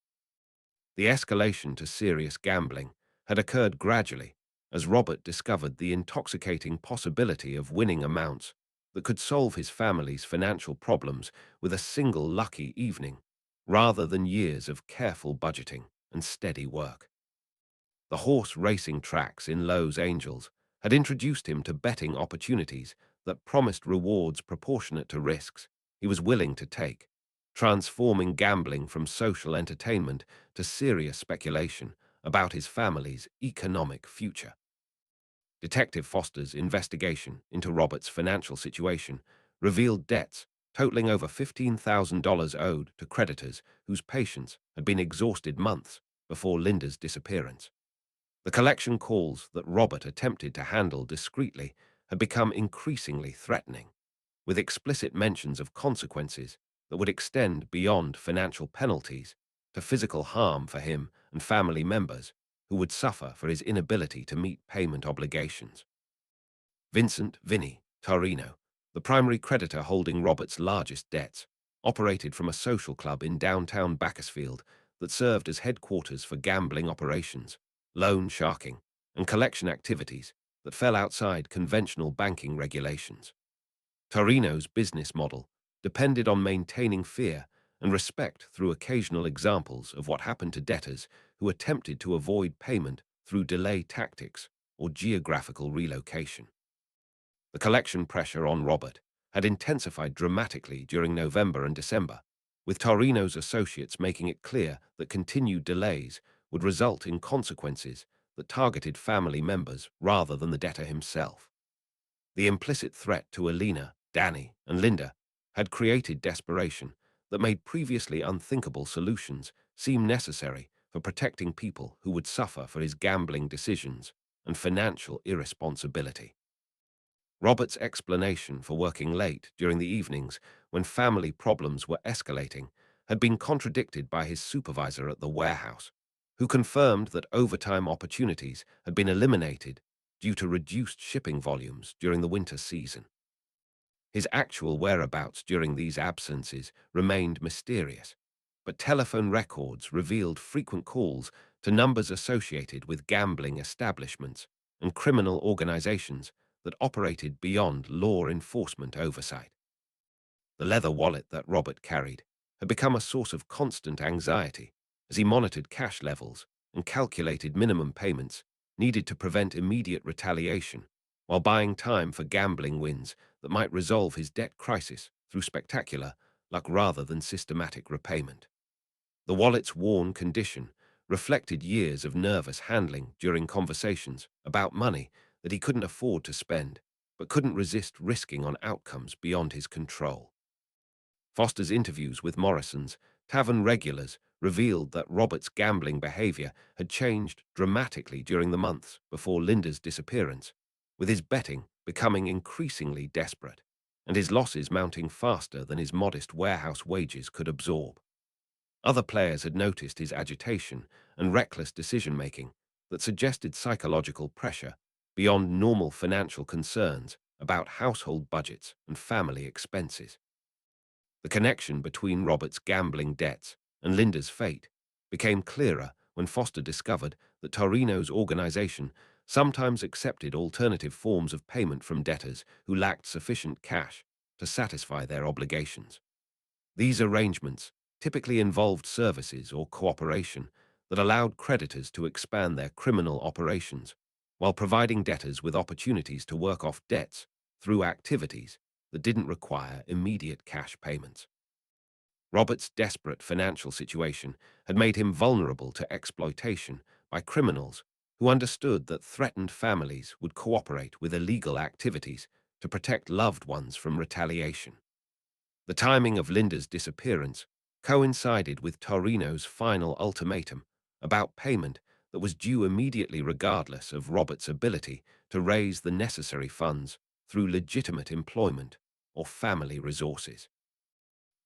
The escalation to serious gambling had occurred gradually as Robert discovered the intoxicating possibility of winning amounts that could solve his family's financial problems with a single lucky evening, rather than years of careful budgeting and steady work. The horse racing tracks in Los Angeles had introduced him to betting opportunities that promised rewards proportionate to risks he was willing to take, transforming gambling from social entertainment to serious speculation about his family's economic future. Detective Foster's investigation into Robert's financial situation revealed debts totaling over $15,000 owed to creditors whose patience had been exhausted months before Linda's disappearance. The collection calls that Robert attempted to handle discreetly had become increasingly threatening, with explicit mentions of consequences that would extend beyond financial penalties to physical harm for him and family members who would suffer for his inability to meet payment obligations. Vincent Vinny Tarino, the primary creditor holding Robert's largest debts, operated from a social club in downtown Bakersfield that served as headquarters for gambling operations, loan sharking, and collection activities that fell outside conventional banking regulations. Tarino's business model depended on maintaining fear and respect through occasional examples of what happened to debtors who attempted to avoid payment through delay tactics or geographical relocation. The collection pressure on Robert had intensified dramatically during November and December, with Tarino's associates making it clear that continued delays would result in consequences that targeted family members rather than the debtor himself. The implicit threat to Alina, Danny, and Linda had created desperation that made previously unthinkable solutions seem necessary for protecting people who would suffer for his gambling decisions and financial irresponsibility. Robert's explanation for working late during the evenings when family problems were escalating had been contradicted by his supervisor at the warehouse, who confirmed that overtime opportunities had been eliminated due to reduced shipping volumes during the winter season. His actual whereabouts during these absences remained mysterious, but telephone records revealed frequent calls to numbers associated with gambling establishments and criminal organizations that operated beyond law enforcement oversight. The leather wallet that Robert carried had become a source of constant anxiety as he monitored cash levels and calculated minimum payments needed to prevent immediate retaliation while buying time for gambling wins that might resolve his debt crisis through spectacular luck rather than systematic repayment. The wallet's worn condition reflected years of nervous handling during conversations about money that he couldn't afford to spend, but couldn't resist risking on outcomes beyond his control. Foster's interviews with Morrison's tavern regulars revealed that Robert's gambling behavior had changed dramatically during the months before Linda's disappearance, with his betting becoming increasingly desperate and his losses mounting faster than his modest warehouse wages could absorb. Other players had noticed his agitation and reckless decision-making that suggested psychological pressure beyond normal financial concerns about household budgets and family expenses. The connection between Robert's gambling debts and Linda's fate became clearer when Foster discovered that Torino's organization sometimes accepted alternative forms of payment from debtors who lacked sufficient cash to satisfy their obligations. These arrangements typically involved services or cooperation that allowed creditors to expand their criminal operations while providing debtors with opportunities to work off debts through activities that didn't require immediate cash payments. Robert's desperate financial situation had made him vulnerable to exploitation by criminals who understood that threatened families would cooperate with illegal activities to protect loved ones from retaliation. The timing of Linda's disappearance coincided with Torino's final ultimatum about payment that was due immediately regardless of Robert's ability to raise the necessary funds through legitimate employment or family resources.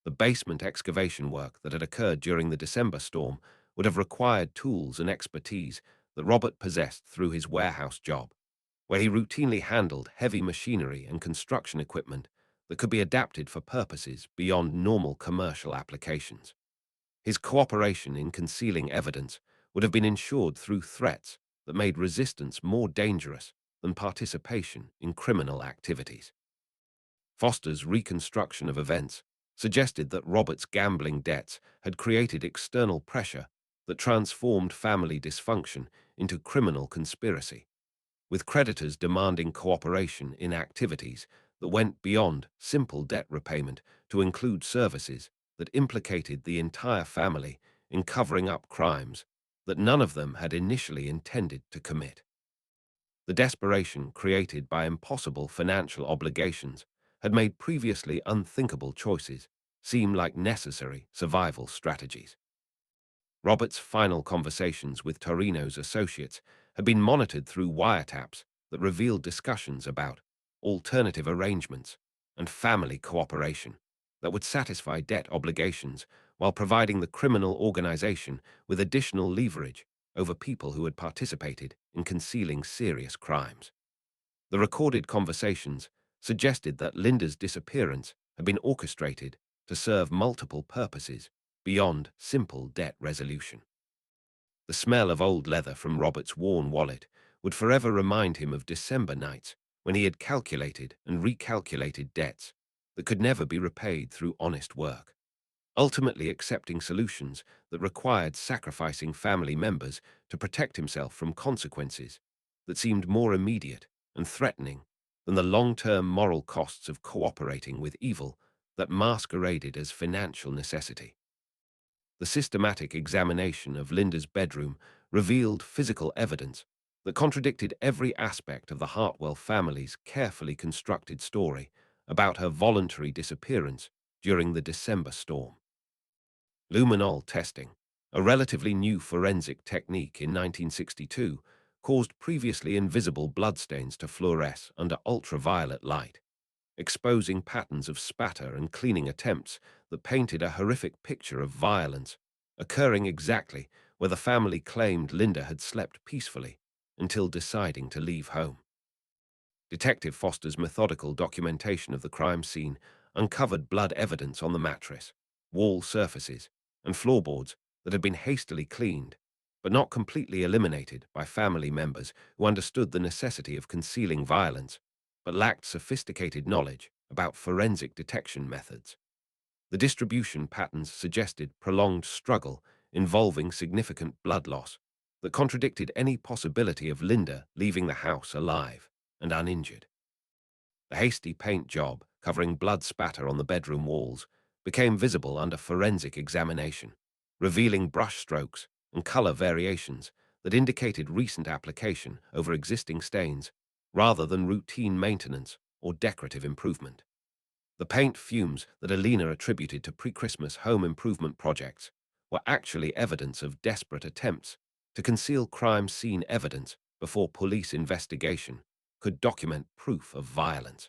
The basement excavation work that had occurred during the December storm would have required tools and expertise that Robert possessed through his warehouse job, where he routinely handled heavy machinery and construction equipment that could be adapted for purposes beyond normal commercial applications. His cooperation in concealing evidence would have been ensured through threats that made resistance more dangerous than participation in criminal activities. Foster's reconstruction of events suggested that Robert's gambling debts had created external pressure that transformed family dysfunction into criminal conspiracy, with creditors demanding cooperation in activities that went beyond simple debt repayment to include services that implicated the entire family in covering up crimes that none of them had initially intended to commit. The desperation created by impossible financial obligations had made previously unthinkable choices seem like necessary survival strategies. Robert's final conversations with Torino's associates had been monitored through wiretaps that revealed discussions about alternative arrangements and family cooperation that would satisfy debt obligations while providing the criminal organization with additional leverage over people who had participated in concealing serious crimes. The recorded conversations suggested that Linda's disappearance had been orchestrated to serve multiple purposes beyond simple debt resolution. The smell of old leather from Robert's worn wallet would forever remind him of December nights when he had calculated and recalculated debts that could never be repaid through honest work, ultimately accepting solutions that required sacrificing family members to protect himself from consequences that seemed more immediate and threatening than the long-term moral costs of cooperating with evil that masqueraded as financial necessity. The systematic examination of Linda's bedroom revealed physical evidence that contradicted every aspect of the Hartwell family's carefully constructed story about her voluntary disappearance during the December storm. Luminol testing, a relatively new forensic technique in 1962, caused previously invisible bloodstains to fluoresce under ultraviolet light, exposing patterns of spatter and cleaning attempts that painted a horrific picture of violence, occurring exactly where the family claimed Linda had slept peacefully until deciding to leave home. Detective Foster's methodical documentation of the crime scene uncovered blood evidence on the mattress, wall surfaces, and floorboards that had been hastily cleaned, but not completely eliminated by family members who understood the necessity of concealing violence, but lacked sophisticated knowledge about forensic detection methods. The distribution patterns suggested prolonged struggle involving significant blood loss that contradicted any possibility of Linda leaving the house alive and uninjured. The hasty paint job, covering blood spatter on the bedroom walls, became visible under forensic examination, revealing brushstrokes and color variations that indicated recent application over existing stains rather than routine maintenance or decorative improvement. The paint fumes that Alina attributed to pre-Christmas home improvement projects were actually evidence of desperate attempts to conceal crime scene evidence before police investigation could document proof of violence.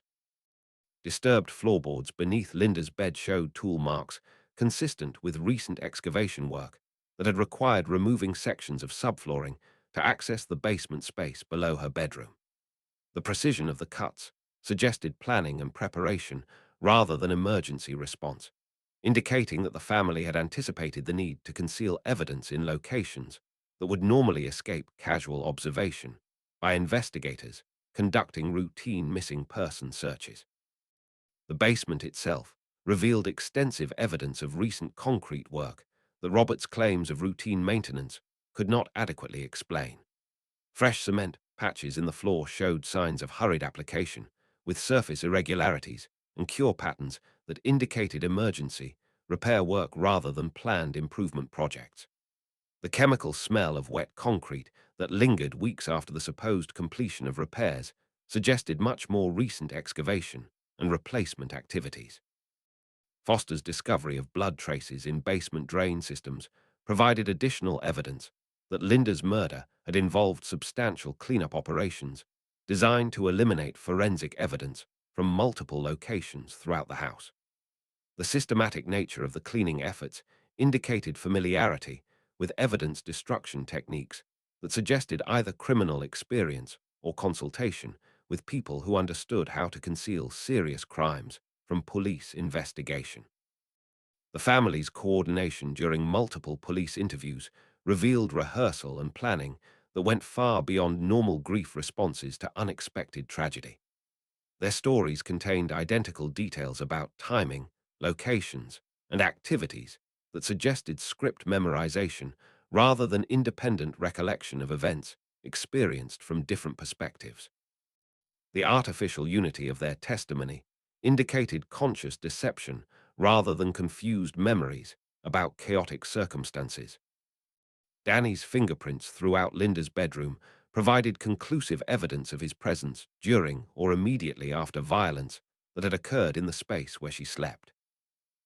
Disturbed floorboards beneath Linda's bed showed tool marks consistent with recent excavation work that had required removing sections of subflooring to access the basement space below her bedroom. The precision of the cuts suggested planning and preparation rather than emergency response, indicating that the family had anticipated the need to conceal evidence in locations that would normally escape casual observation by investigators conducting routine missing person searches. The basement itself revealed extensive evidence of recent concrete work that Roberts' claims of routine maintenance could not adequately explain. Fresh cement patches in the floor showed signs of hurried application, with surface irregularities and cure patterns that indicated emergency repair work rather than planned improvement projects. The chemical smell of wet concrete that lingered weeks after the supposed completion of repairs suggested much more recent excavation and replacement activities. Foster's discovery of blood traces in basement drain systems provided additional evidence that Linda's murder had involved substantial cleanup operations designed to eliminate forensic evidence from multiple locations throughout the house. The systematic nature of the cleaning efforts indicated familiarity with evidence destruction techniques that suggested either criminal experience or consultation with people who understood how to conceal serious crimes from police investigation. The family's coordination during multiple police interviews revealed rehearsal and planning that went far beyond normal grief responses to unexpected tragedy. Their stories contained identical details about timing, locations, and activities that suggested script memorization rather than independent recollection of events experienced from different perspectives. The artificial unity of their testimony indicated conscious deception rather than confused memories about chaotic circumstances. Danny's fingerprints throughout Linda's bedroom provided conclusive evidence of his presence during or immediately after violence that had occurred in the space where she slept.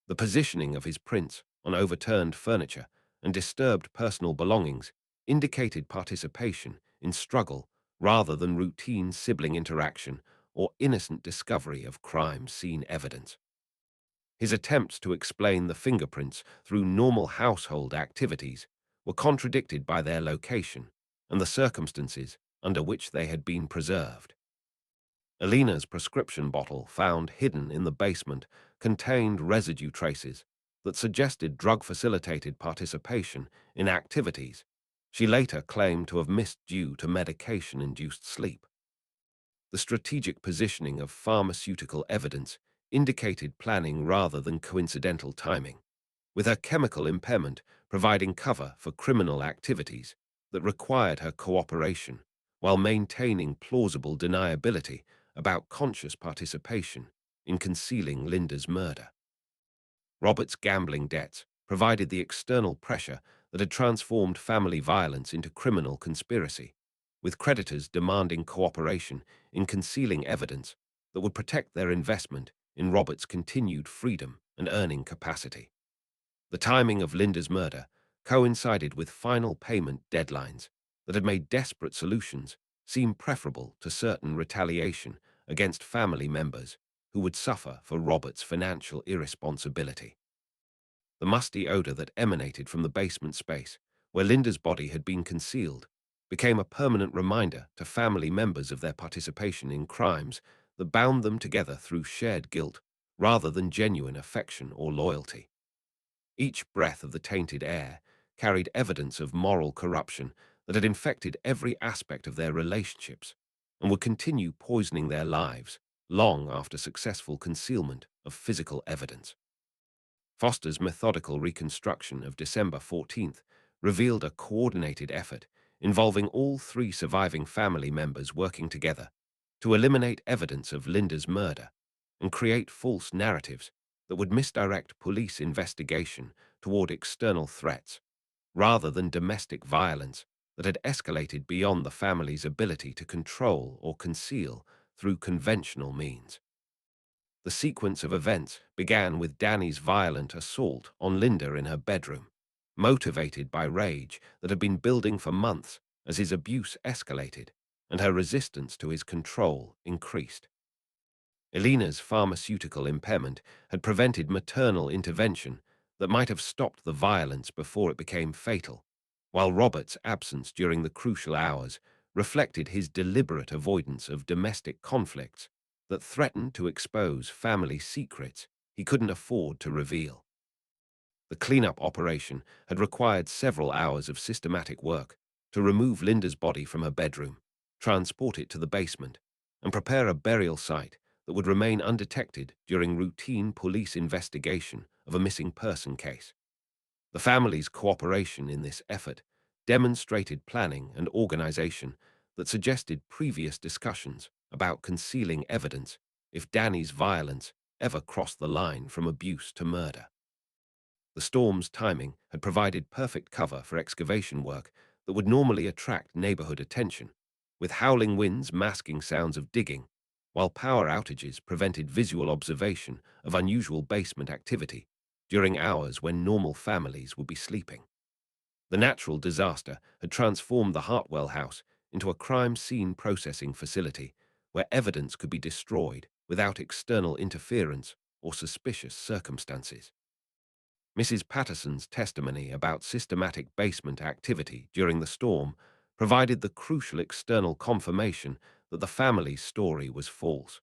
The positioning of his prints on overturned furniture and disturbed personal belongings indicated participation in struggle rather than routine sibling interaction or innocent discovery of crime scene evidence. His attempts to explain the fingerprints through normal household activities were contradicted by their location and the circumstances under which they had been preserved. Alina's prescription bottle, found hidden in the basement, contained residue traces that suggested drug-facilitated participation in activities she later claimed to have missed due to medication-induced sleep. The strategic positioning of pharmaceutical evidence indicated planning rather than coincidental timing, with her chemical impairment providing cover for criminal activities that required her cooperation while maintaining plausible deniability about conscious participation in concealing Linda's murder. Robert's gambling debts provided the external pressure that had transformed family violence into criminal conspiracy, with creditors demanding cooperation in concealing evidence that would protect their investment in Robert's continued freedom and earning capacity. The timing of Linda's murder coincided with final payment deadlines that had made desperate solutions seem preferable to certain retaliation against family members who would suffer for Robert's financial irresponsibility. The musty odor that emanated from the basement space, where Linda's body had been concealed, became a permanent reminder to family members of their participation in crimes that bound them together through shared guilt rather than genuine affection or loyalty. Each breath of the tainted air carried evidence of moral corruption that had infected every aspect of their relationships and would continue poisoning their lives long after successful concealment of physical evidence. Foster's methodical reconstruction of December 14th revealed a coordinated effort involving all three surviving family members working together to eliminate evidence of Linda's murder and create false narratives that would misdirect police investigation toward external threats rather than domestic violence that had escalated beyond the family's ability to control or conceal through conventional means. The sequence of events began with Danny's violent assault on Linda in her bedroom, motivated by rage that had been building for months as his abuse escalated and her resistance to his control increased. Elena's pharmaceutical impairment had prevented maternal intervention that might have stopped the violence before it became fatal, while Robert's absence during the crucial hours reflected his deliberate avoidance of domestic conflicts that threatened to expose family secrets he couldn't afford to reveal. The cleanup operation had required several hours of systematic work to remove Linda's body from her bedroom, transport it to the basement, and prepare a burial site that would remain undetected during routine police investigation of a missing person case. The family's cooperation in this effort demonstrated planning and organization that suggested previous discussions about concealing evidence if Danny's violence ever crossed the line from abuse to murder. The storm's timing had provided perfect cover for excavation work that would normally attract neighborhood attention, with howling winds masking sounds of digging, while power outages prevented visual observation of unusual basement activity during hours when normal families would be sleeping. The natural disaster had transformed the Hartwell house into a crime scene processing facility where evidence could be destroyed without external interference or suspicious circumstances. Mrs. Patterson's testimony about systematic basement activity during the storm provided the crucial external confirmation that the family's story was false,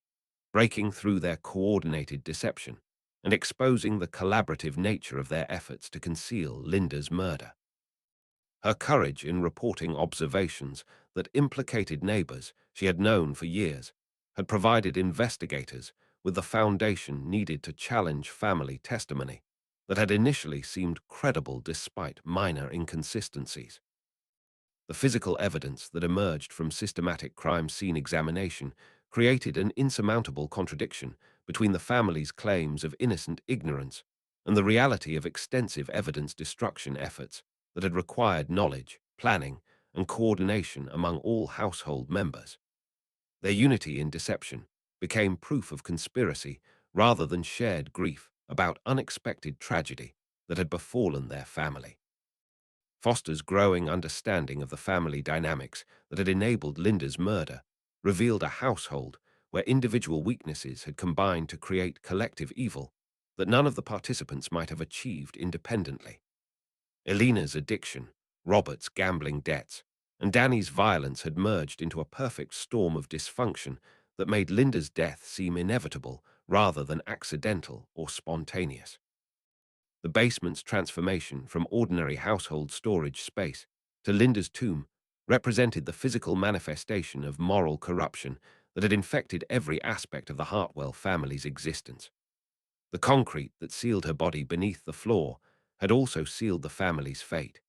breaking through their coordinated deception and exposing the collaborative nature of their efforts to conceal Linda's murder. Her courage in reporting observations that implicated neighbors she had known for years had provided investigators with the foundation needed to challenge family testimony that had initially seemed credible despite minor inconsistencies. The physical evidence that emerged from systematic crime scene examination created an insurmountable contradiction between the family's claims of innocent ignorance and the reality of extensive evidence destruction efforts that had required knowledge, planning, and coordination among all household members. Their unity in deception became proof of conspiracy rather than shared grief about unexpected tragedy that had befallen their family. Foster's growing understanding of the family dynamics that had enabled Linda's murder revealed a household where individual weaknesses had combined to create collective evil that none of the participants might have achieved independently. Elena's addiction, Robert's gambling debts, and Danny's violence had merged into a perfect storm of dysfunction that made Linda's death seem inevitable rather than accidental or spontaneous. The basement's transformation from ordinary household storage space to Linda's tomb represented the physical manifestation of moral corruption that had infected every aspect of the Hartwell family's existence. The concrete that sealed her body beneath the floor had also sealed the family's fate,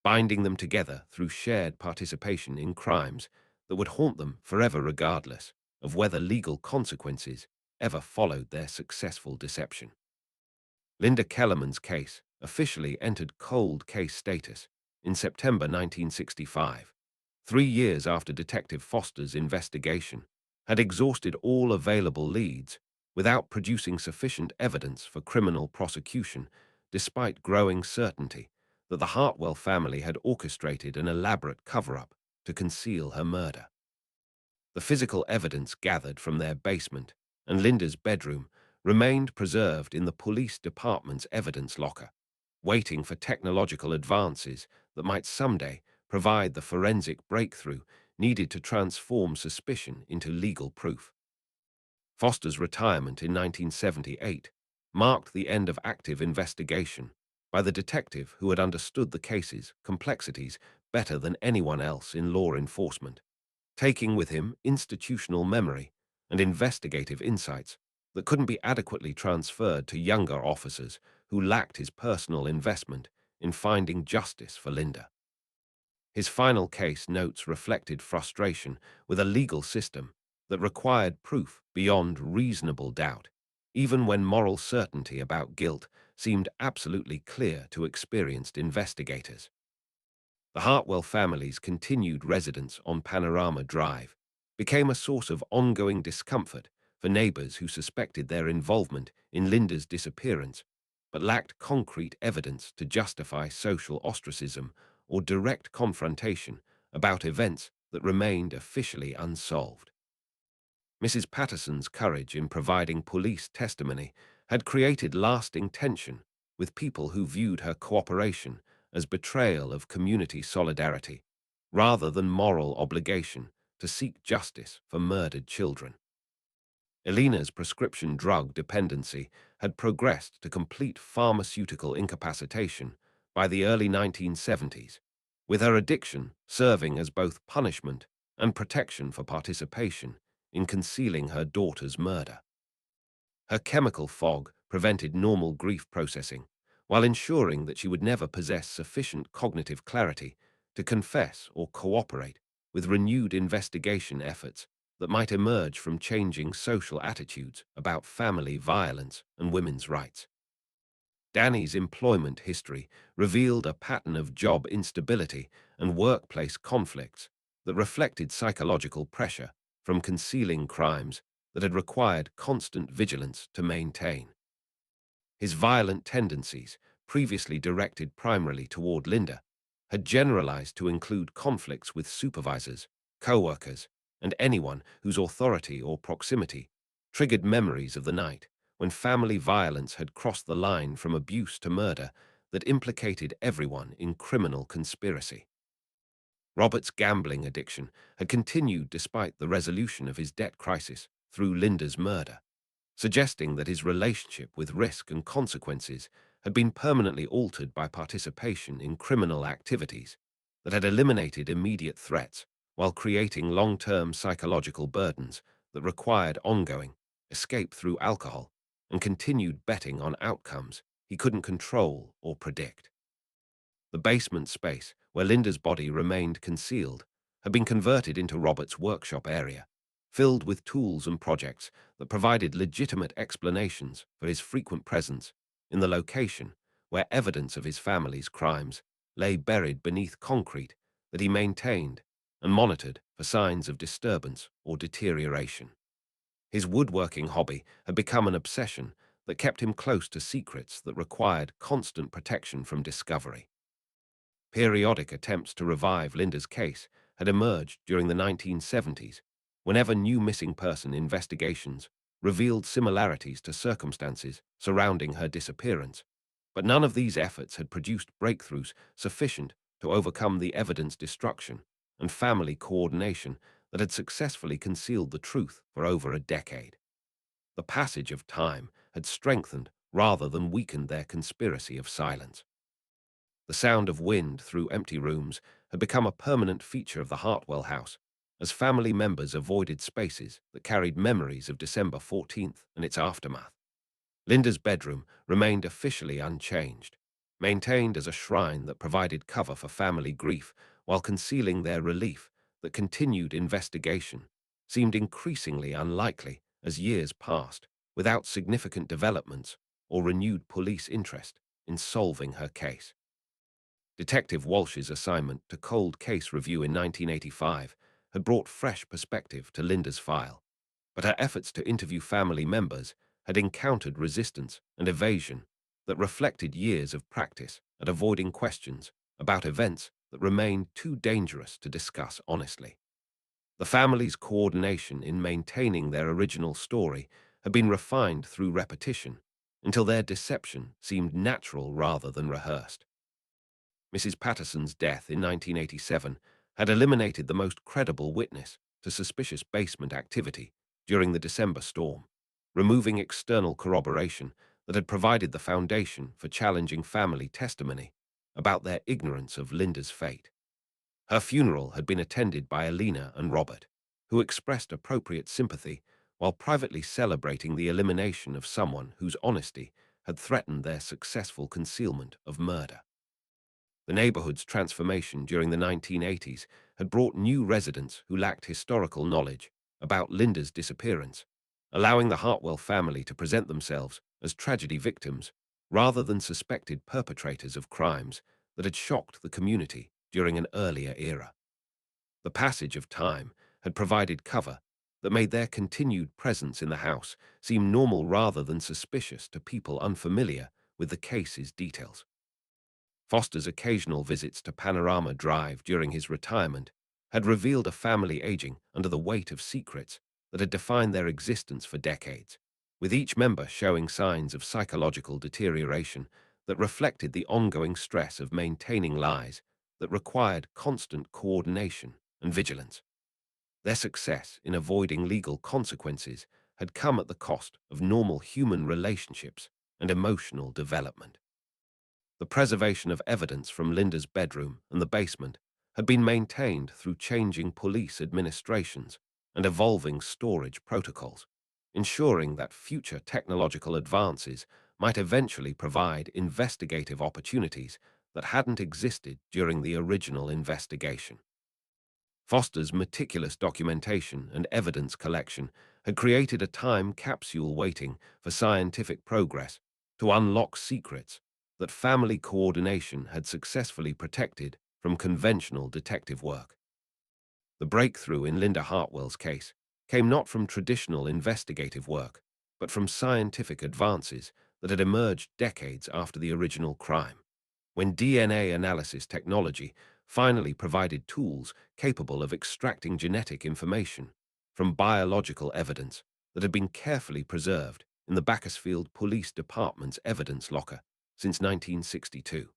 binding them together through shared participation in crimes that would haunt them forever regardless of whether legal consequences ever followed their successful deception. Linda Kellerman's case officially entered cold case status in September 1965, 3 years after Detective Foster's investigation had exhausted all available leads without producing sufficient evidence for criminal prosecution, despite growing certainty that the Hartwell family had orchestrated an elaborate cover-up to conceal her murder. The physical evidence gathered from their basement and Linda's bedroom remained preserved in the police department's evidence locker, waiting for technological advances that might someday provide the forensic breakthrough needed to transform suspicion into legal proof. Foster's retirement in 1978 marked the end of active investigation by the detective who had understood the case's complexities better than anyone else in law enforcement, taking with him institutional memory and investigative insights that couldn't be adequately transferred to younger officers who lacked his personal investment in finding justice for Linda. His final case notes reflected frustration with a legal system that required proof beyond reasonable doubt, even when moral certainty about guilt seemed absolutely clear to experienced investigators. The Hartwell family's continued residence on Panorama Drive became a source of ongoing discomfort for neighbors who suspected their involvement in Linda's disappearance, but lacked concrete evidence to justify social ostracism or direct confrontation about events that remained officially unsolved. Mrs. Patterson's courage in providing police testimony had created lasting tension with people who viewed her cooperation as betrayal of community solidarity, rather than moral obligation to seek justice for murdered children. Elena's prescription drug dependency had progressed to complete pharmaceutical incapacitation by the early 1970s, with her addiction serving as both punishment and protection for participation in concealing her daughter's murder. Her chemical fog prevented normal grief processing, while ensuring that she would never possess sufficient cognitive clarity to confess or cooperate with renewed investigation efforts that might emerge from changing social attitudes about family violence and women's rights. Danny's employment history revealed a pattern of job instability and workplace conflicts that reflected psychological pressure from concealing crimes that had required constant vigilance to maintain. His violent tendencies, previously directed primarily toward Linda, had generalized to include conflicts with supervisors, co-workers, and anyone whose authority or proximity triggered memories of the night when family violence had crossed the line from abuse to murder that implicated everyone in criminal conspiracy. Robert's gambling addiction had continued despite the resolution of his debt crisis through Linda's murder, suggesting that his relationship with risk and consequences had been permanently altered by participation in criminal activities that had eliminated immediate threats while creating long-term psychological burdens that required ongoing escape through alcohol and continued betting on outcomes he couldn't control or predict. The basement space, where Linda's body remained concealed, had been converted into Robert's workshop area, filled with tools and projects that provided legitimate explanations for his frequent presence in the location where evidence of his family's crimes lay buried beneath concrete that he maintained and monitored for signs of disturbance or deterioration. His woodworking hobby had become an obsession that kept him close to secrets that required constant protection from discovery. Periodic attempts to revive Linda's case had emerged during the 1970s, whenever new missing person investigations revealed similarities to circumstances surrounding her disappearance, but none of these efforts had produced breakthroughs sufficient to overcome the evidence destruction and family coordination that had successfully concealed the truth for over a decade. The passage of time had strengthened rather than weakened their conspiracy of silence. The sound of wind through empty rooms had become a permanent feature of the Hartwell house, as family members avoided spaces that carried memories of December 14th and its aftermath. Linda's bedroom remained officially unchanged, maintained as a shrine that provided cover for family grief while concealing their relief that continued investigation seemed increasingly unlikely as years passed without significant developments or renewed police interest in solving her case. Detective Walsh's assignment to Cold Case Review in 1985 had brought fresh perspective to Linda's file, but her efforts to interview family members had encountered resistance and evasion that reflected years of practice at avoiding questions about events that remained too dangerous to discuss honestly. The family's coordination in maintaining their original story had been refined through repetition until their deception seemed natural rather than rehearsed. Mrs. Patterson's death in 1987 had eliminated the most credible witness to suspicious basement activity during the December storm, removing external corroboration that had provided the foundation for challenging family testimony about their ignorance of Linda's fate. Her funeral had been attended by Elena and Robert, who expressed appropriate sympathy while privately celebrating the elimination of someone whose honesty had threatened their successful concealment of murder. The neighborhood's transformation during the 1980s had brought new residents who lacked historical knowledge about Linda's disappearance, allowing the Hartwell family to present themselves as tragedy victims rather than suspected perpetrators of crimes that had shocked the community during an earlier era. The passage of time had provided cover that made their continued presence in the house seem normal rather than suspicious to people unfamiliar with the case's details. Foster's occasional visits to Panorama Drive during his retirement had revealed a family aging under the weight of secrets that had defined their existence for decades, with each member showing signs of psychological deterioration that reflected the ongoing stress of maintaining lives that required constant coordination and vigilance. Their success in avoiding legal consequences had come at the cost of normal human relationships and emotional development. The preservation of evidence from Linda's bedroom and the basement had been maintained through changing police administrations and evolving storage protocols, ensuring that future technological advances might eventually provide investigative opportunities that hadn't existed during the original investigation. Foster's meticulous documentation and evidence collection had created a time capsule waiting for scientific progress to unlock secrets that family coordination had successfully protected from conventional detective work. The breakthrough in Linda Hartwell's case came not from traditional investigative work, but from scientific advances that had emerged decades after the original crime, when DNA analysis technology finally provided tools capable of extracting genetic information from biological evidence that had been carefully preserved in the Bakersfield Police Department's evidence locker since 1962.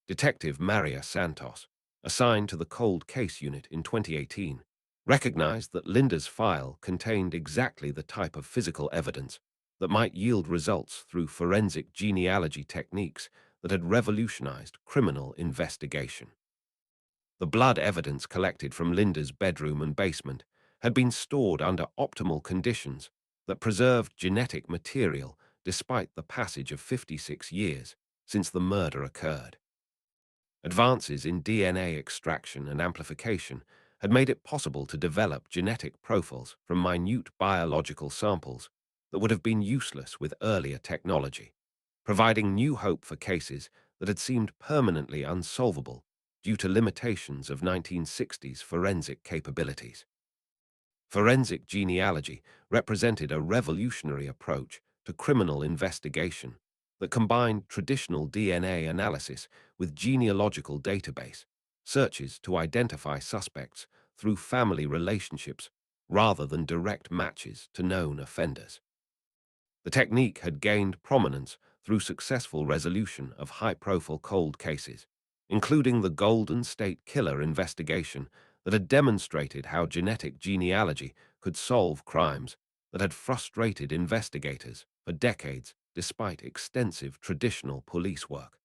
Detective Maria Santos, assigned to the Cold Case Unit in 2018, recognized that Linda's file contained exactly the type of physical evidence that might yield results through forensic genealogy techniques that had revolutionized criminal investigation. The blood evidence collected from Linda's bedroom and basement had been stored under optimal conditions that preserved genetic material despite the passage of 56 years since the murder occurred. Advances in DNA extraction and amplification had made it possible to develop genetic profiles from minute biological samples that would have been useless with earlier technology, providing new hope for cases that had seemed permanently unsolvable due to limitations of 1960s forensic capabilities. Forensic genealogy represented a revolutionary approach to criminal investigation that combined traditional DNA analysis with genealogical database searches to identify suspects through family relationships rather than direct matches to known offenders. The technique had gained prominence through successful resolution of high-profile cold cases, including the Golden State Killer investigation that had demonstrated how genetic genealogy could solve crimes that had frustrated investigators for decades despite extensive traditional police work.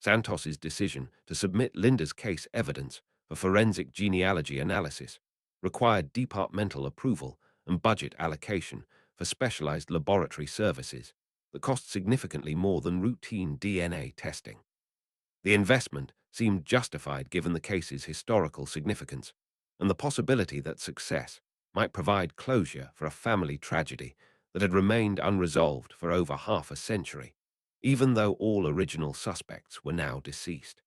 Santos's decision to submit Linda's case evidence for forensic genealogy analysis required departmental approval and budget allocation for specialized laboratory services that cost significantly more than routine DNA testing. The investment seemed justified given the case's historical significance and the possibility that success might provide closure for a family tragedy that had remained unresolved for over half a century, even though all original suspects were now deceased.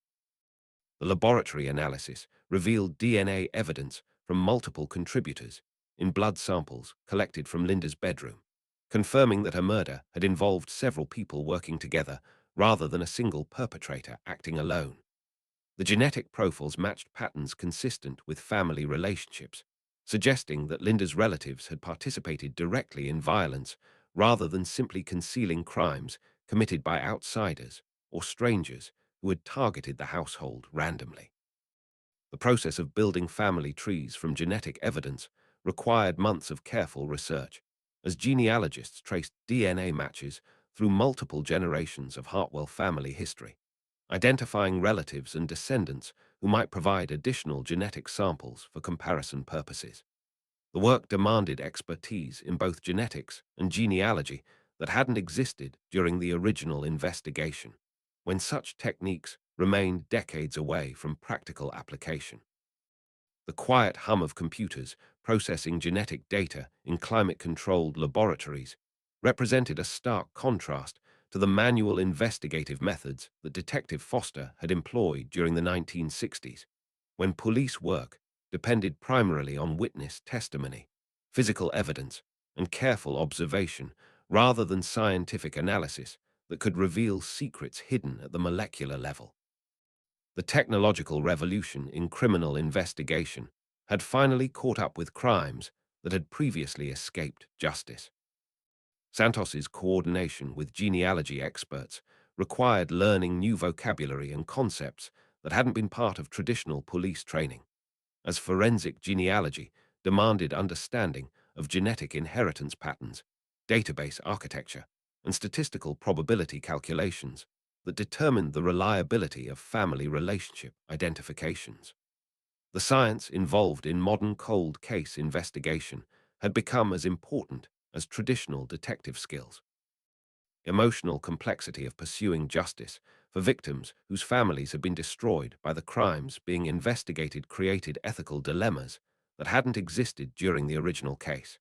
The laboratory analysis revealed DNA evidence from multiple contributors in blood samples collected from Linda's bedroom, confirming that her murder had involved several people working together rather than a single perpetrator acting alone. The genetic profiles matched patterns consistent with family relationships, suggesting that Linda's relatives had participated directly in violence rather than simply concealing crimes committed by outsiders or strangers who had targeted the household randomly. The process of building family trees from genetic evidence required months of careful research, as genealogists traced DNA matches through multiple generations of Hartwell family history, identifying relatives and descendants who might provide additional genetic samples for comparison purposes. The work demanded expertise in both genetics and genealogy that hadn't existed during the original investigation, when such techniques remained decades away from practical application. The quiet hum of computers processing genetic data in climate-controlled laboratories represented a stark contrast to the manual investigative methods that Detective Foster had employed during the 1960s, when police work depended primarily on witness testimony, physical evidence, and careful observation rather than scientific analysis that could reveal secrets hidden at the molecular level. The technological revolution in criminal investigation had finally caught up with crimes that had previously escaped justice. Santos's coordination with genealogy experts required learning new vocabulary and concepts that hadn't been part of traditional police training, as forensic genealogy demanded understanding of genetic inheritance patterns, database architecture, and statistical probability calculations that determined the reliability of family relationship identifications. The science involved in modern cold case investigation had become as important as traditional detective skills. Emotional complexity of pursuing justice for victims whose families had been destroyed by the crimes being investigated created ethical dilemmas that hadn't existed during the original case.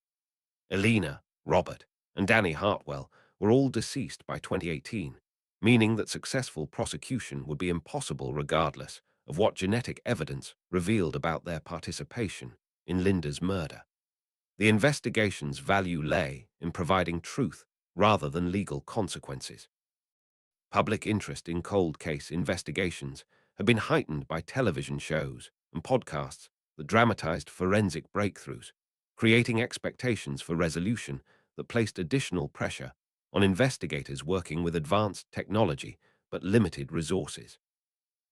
Elena, Robert, and Danny Hartwell were all deceased by 2018, meaning that successful prosecution would be impossible regardless of what genetic evidence revealed about their participation in Linda's murder. The investigation's value lay in providing truth rather than legal consequences. Public interest in cold case investigations had been heightened by television shows and podcasts that dramatized forensic breakthroughs, creating expectations for resolution that placed additional pressure on investigators working with advanced technology but limited resources.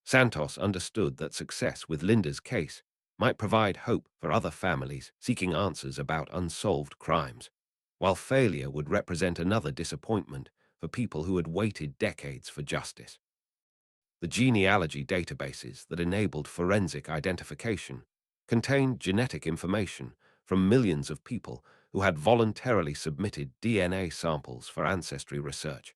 Santos understood that success with Linda's case might provide hope for other families seeking answers about unsolved crimes, while failure would represent another disappointment for people who had waited decades for justice. The genealogy databases that enabled forensic identification contained genetic information from millions of people who had voluntarily submitted DNA samples for ancestry research,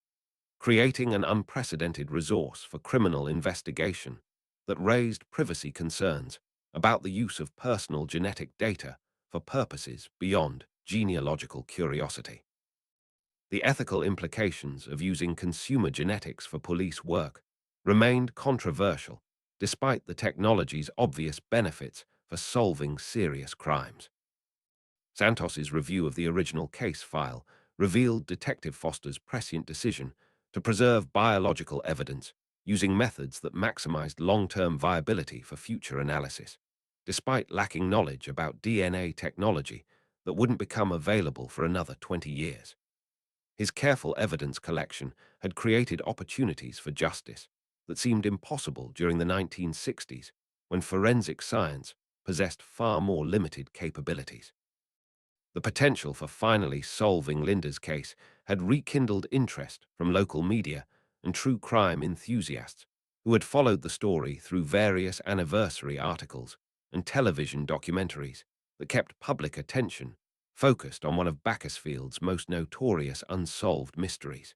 creating an unprecedented resource for criminal investigation that raised privacy concerns about the use of personal genetic data for purposes beyond genealogical curiosity. The ethical implications of using consumer genetics for police work remained controversial, despite the technology's obvious benefits for solving serious crimes. Santos's review of the original case file revealed Detective Foster's prescient decision to preserve biological evidence using methods that maximized long-term viability for future analysis, despite lacking knowledge about DNA technology that wouldn't become available for another 20 years. His careful evidence collection had created opportunities for justice that seemed impossible during the 1960s, when forensic science possessed far more limited capabilities. The potential for finally solving Linda's case had rekindled interest from local media and true crime enthusiasts who had followed the story through various anniversary articles and television documentaries that kept public attention focused on one of Bakersfield's most notorious unsolved mysteries.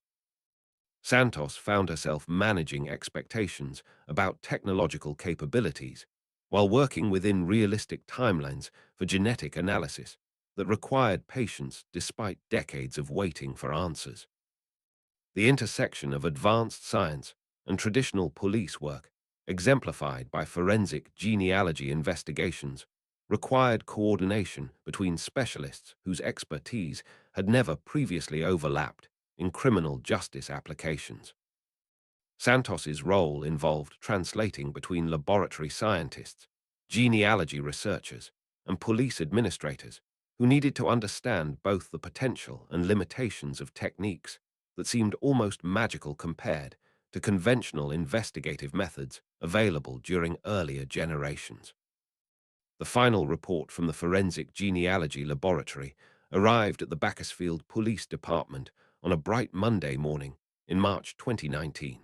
Santos found herself managing expectations about technological capabilities while working within realistic timelines for genetic analysis that required patience despite decades of waiting for answers. The intersection of advanced science and traditional police work, exemplified by forensic genealogy investigations, required coordination between specialists whose expertise had never previously overlapped in criminal justice applications. Santos's role involved translating between laboratory scientists, genealogy researchers, and police administrators who needed to understand both the potential and limitations of techniques that seemed almost magical compared to conventional investigative methods available during earlier generations. The final report from the Forensic Genealogy Laboratory arrived at the Bakersfield Police Department on a bright Monday morning in March 2019,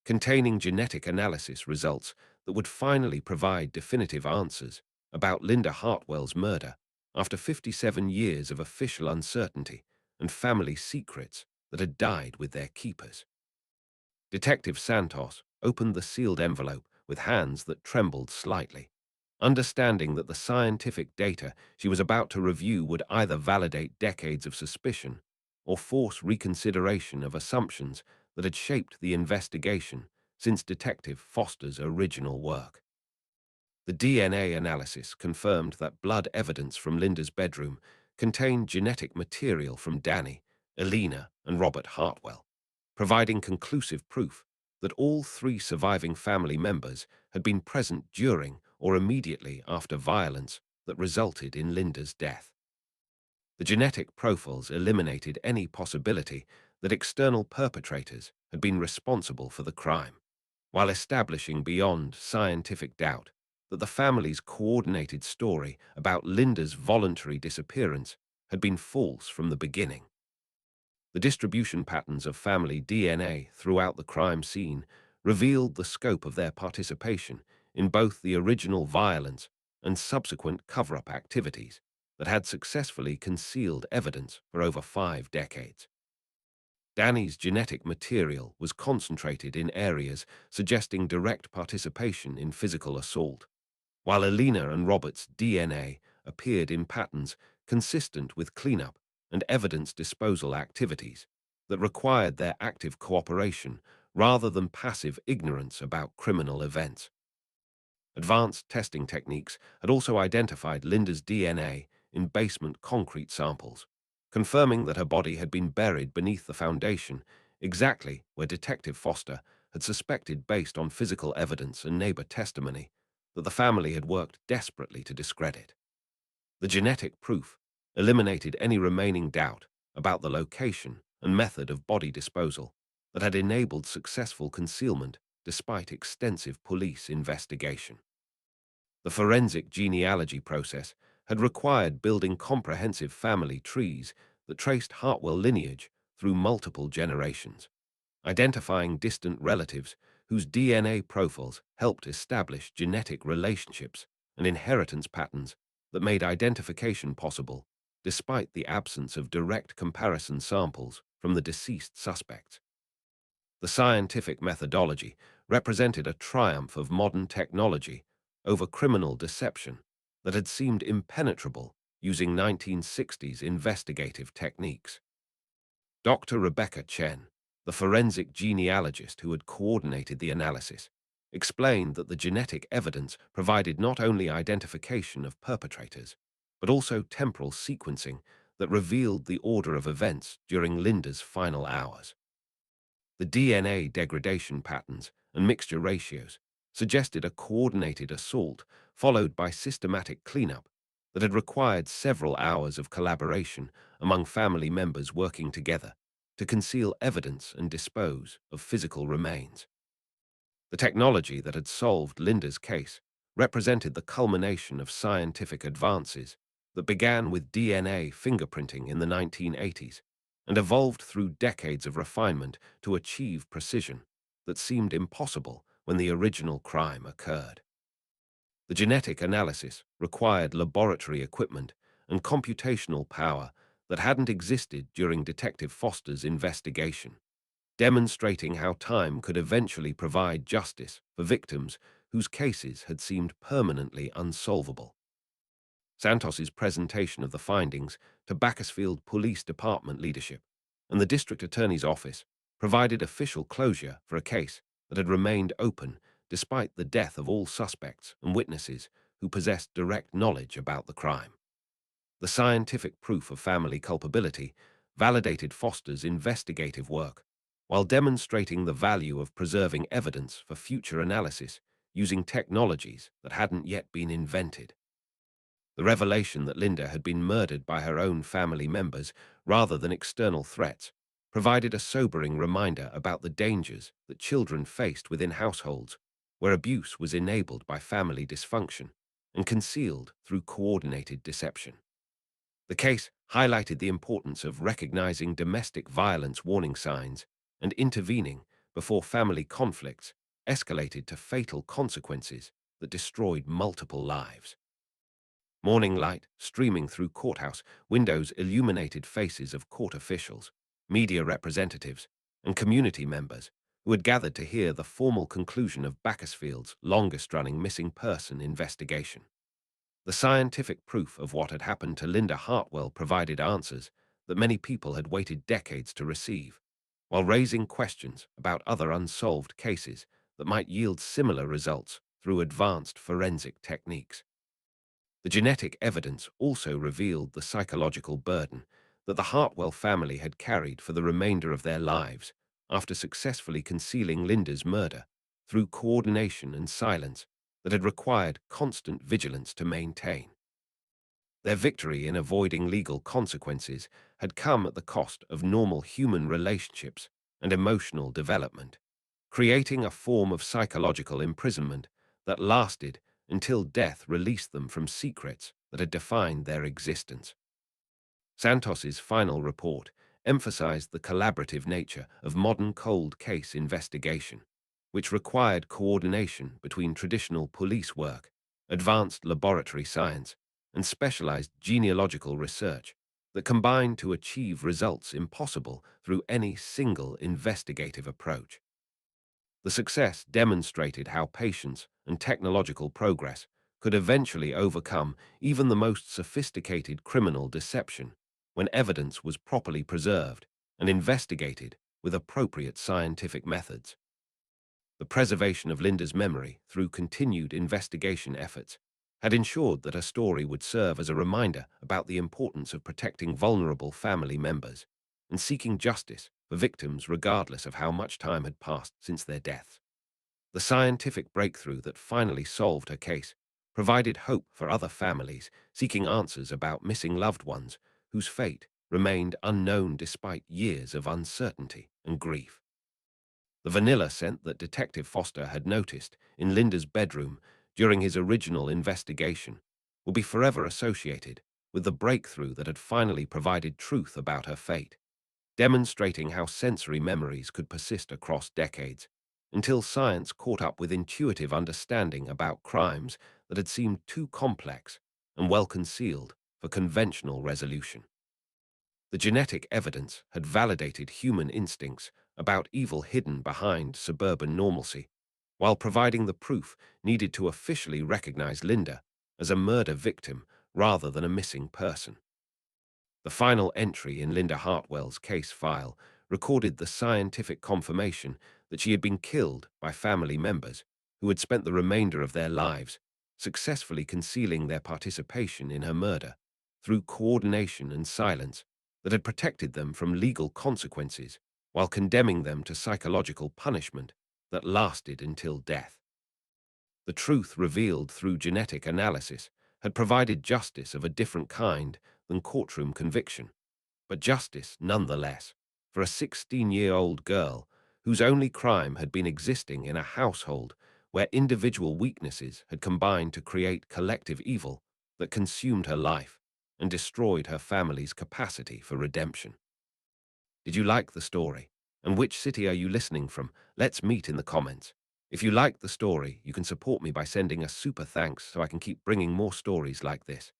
containing genetic analysis results that would finally provide definitive answers about Linda Hartwell's murder after 57 years of official uncertainty and family secrets that had died with their keepers. Detective Santos opened the sealed envelope with hands that trembled slightly, understanding that the scientific data she was about to review would either validate decades of suspicion or force reconsideration of assumptions that had shaped the investigation since Detective Foster's original work. The DNA analysis confirmed that blood evidence from Linda's bedroom contained genetic material from Danny, Elena, and Robert Hartwell, providing conclusive proof that all three surviving family members had been present during or immediately after violence that resulted in Linda's death. The genetic profiles eliminated any possibility that external perpetrators had been responsible for the crime, while establishing beyond scientific doubt that the family's coordinated story about Linda's voluntary disappearance had been false from the beginning. The distribution patterns of family DNA throughout the crime scene revealed the scope of their participation in both the original violence and subsequent cover-up activities that had successfully concealed evidence for over 5 decades. Danny's genetic material was concentrated in areas suggesting direct participation in physical assault, while Elena and Robert's DNA appeared in patterns consistent with cleanup and evidence disposal activities that required their active cooperation rather than passive ignorance about criminal events. Advanced testing techniques had also identified Linda's DNA in basement concrete samples, confirming that her body had been buried beneath the foundation, exactly where Detective Foster had suspected based on physical evidence and neighbor testimony that the family had worked desperately to discredit. The genetic proof eliminated any remaining doubt about the location and method of body disposal that had enabled successful concealment despite extensive police investigation. The forensic genealogy process had required building comprehensive family trees that traced Hartwell lineage through multiple generations, identifying distant relatives whose DNA profiles helped establish genetic relationships and inheritance patterns that made identification possible despite the absence of direct comparison samples from the deceased suspects. The scientific methodology represented a triumph of modern technology over criminal deception that had seemed impenetrable using 1960s investigative techniques. Dr. Rebecca Chen, the forensic genealogist who had coordinated the analysis, explained that the genetic evidence provided not only identification of perpetrators, but also temporal sequencing that revealed the order of events during Linda's final hours. The DNA degradation patterns and mixture ratios suggested a coordinated assault followed by systematic cleanup that had required several hours of collaboration among family members working together to conceal evidence and dispose of physical remains. The technology that had solved Linda's case represented the culmination of scientific advances that began with DNA fingerprinting in the 1980s and evolved through decades of refinement to achieve precision that seemed impossible when the original crime occurred. The genetic analysis required laboratory equipment and computational power that hadn't existed during Detective Foster's investigation, demonstrating how time could eventually provide justice for victims whose cases had seemed permanently unsolvable. Santos's presentation of the findings to Bakersfield Police Department leadership and the District Attorney's Office provided official closure for a case that had remained open despite the death of all suspects and witnesses who possessed direct knowledge about the crime. The scientific proof of family culpability validated Foster's investigative work, while demonstrating the value of preserving evidence for future analysis using technologies that hadn't yet been invented. The revelation that Linda had been murdered by her own family members rather than external threats provided a sobering reminder about the dangers that children faced within households where abuse was enabled by family dysfunction and concealed through coordinated deception. The case highlighted the importance of recognizing domestic violence warning signs and intervening before family conflicts escalated to fatal consequences that destroyed multiple lives. Morning light streaming through courthouse windows illuminated faces of court officials, media representatives, and community members who had gathered to hear the formal conclusion of Bakersfield's longest-running missing person investigation. The scientific proof of what had happened to Linda Hartwell provided answers that many people had waited decades to receive, while raising questions about other unsolved cases that might yield similar results through advanced forensic techniques. The genetic evidence also revealed the psychological burden that the Hartwell family had carried for the remainder of their lives after successfully concealing Linda's murder through coordination and silence that had required constant vigilance to maintain. Their victory in avoiding legal consequences had come at the cost of normal human relationships and emotional development, creating a form of psychological imprisonment that lasted until death released them from secrets that had defined their existence. Santos's final report emphasized the collaborative nature of modern cold case investigation, which required coordination between traditional police work, advanced laboratory science, and specialized genealogical research that combined to achieve results impossible through any single investigative approach. The success demonstrated how patience and technological progress could eventually overcome even the most sophisticated criminal deception when evidence was properly preserved and investigated with appropriate scientific methods. The preservation of Linda's memory through continued investigation efforts had ensured that her story would serve as a reminder about the importance of protecting vulnerable family members and seeking justice for victims regardless of how much time had passed since their deaths. The scientific breakthrough that finally solved her case provided hope for other families seeking answers about missing loved ones whose fate remained unknown despite years of uncertainty and grief. The vanilla scent that Detective Foster had noticed in Linda's bedroom during his original investigation will be forever associated with the breakthrough that had finally provided truth about her fate, demonstrating how sensory memories could persist across decades until science caught up with intuitive understanding about crimes that had seemed too complex and well concealed for conventional resolution. The genetic evidence had validated human instincts about evil hidden behind suburban normalcy, while providing the proof needed to officially recognize Linda as a murder victim rather than a missing person. The final entry in Linda Hartwell's case file recorded the scientific confirmation that she had been killed by family members who had spent the remainder of their lives successfully concealing their participation in her murder through coordination and silence that had protected them from legal consequences while condemning them to psychological punishment that lasted until death. The truth revealed through genetic analysis had provided justice of a different kind than courtroom conviction, but justice nonetheless for a 16-year-old girl whose only crime had been existing in a household where individual weaknesses had combined to create collective evil that consumed her life and destroyed her family's capacity for redemption. Did you like the story? And which city are you listening from? Let's meet in the comments. If you liked the story, you can support me by sending a super thanks so I can keep bringing more stories like this.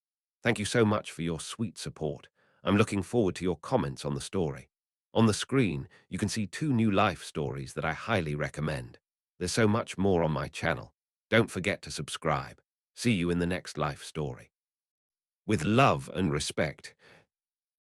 Thank you so much for your sweet support. I'm looking forward to your comments on the story. On the screen, you can see 2 new life stories that I highly recommend. There's so much more on my channel. Don't forget to subscribe. See you in the next life story. With love and respect,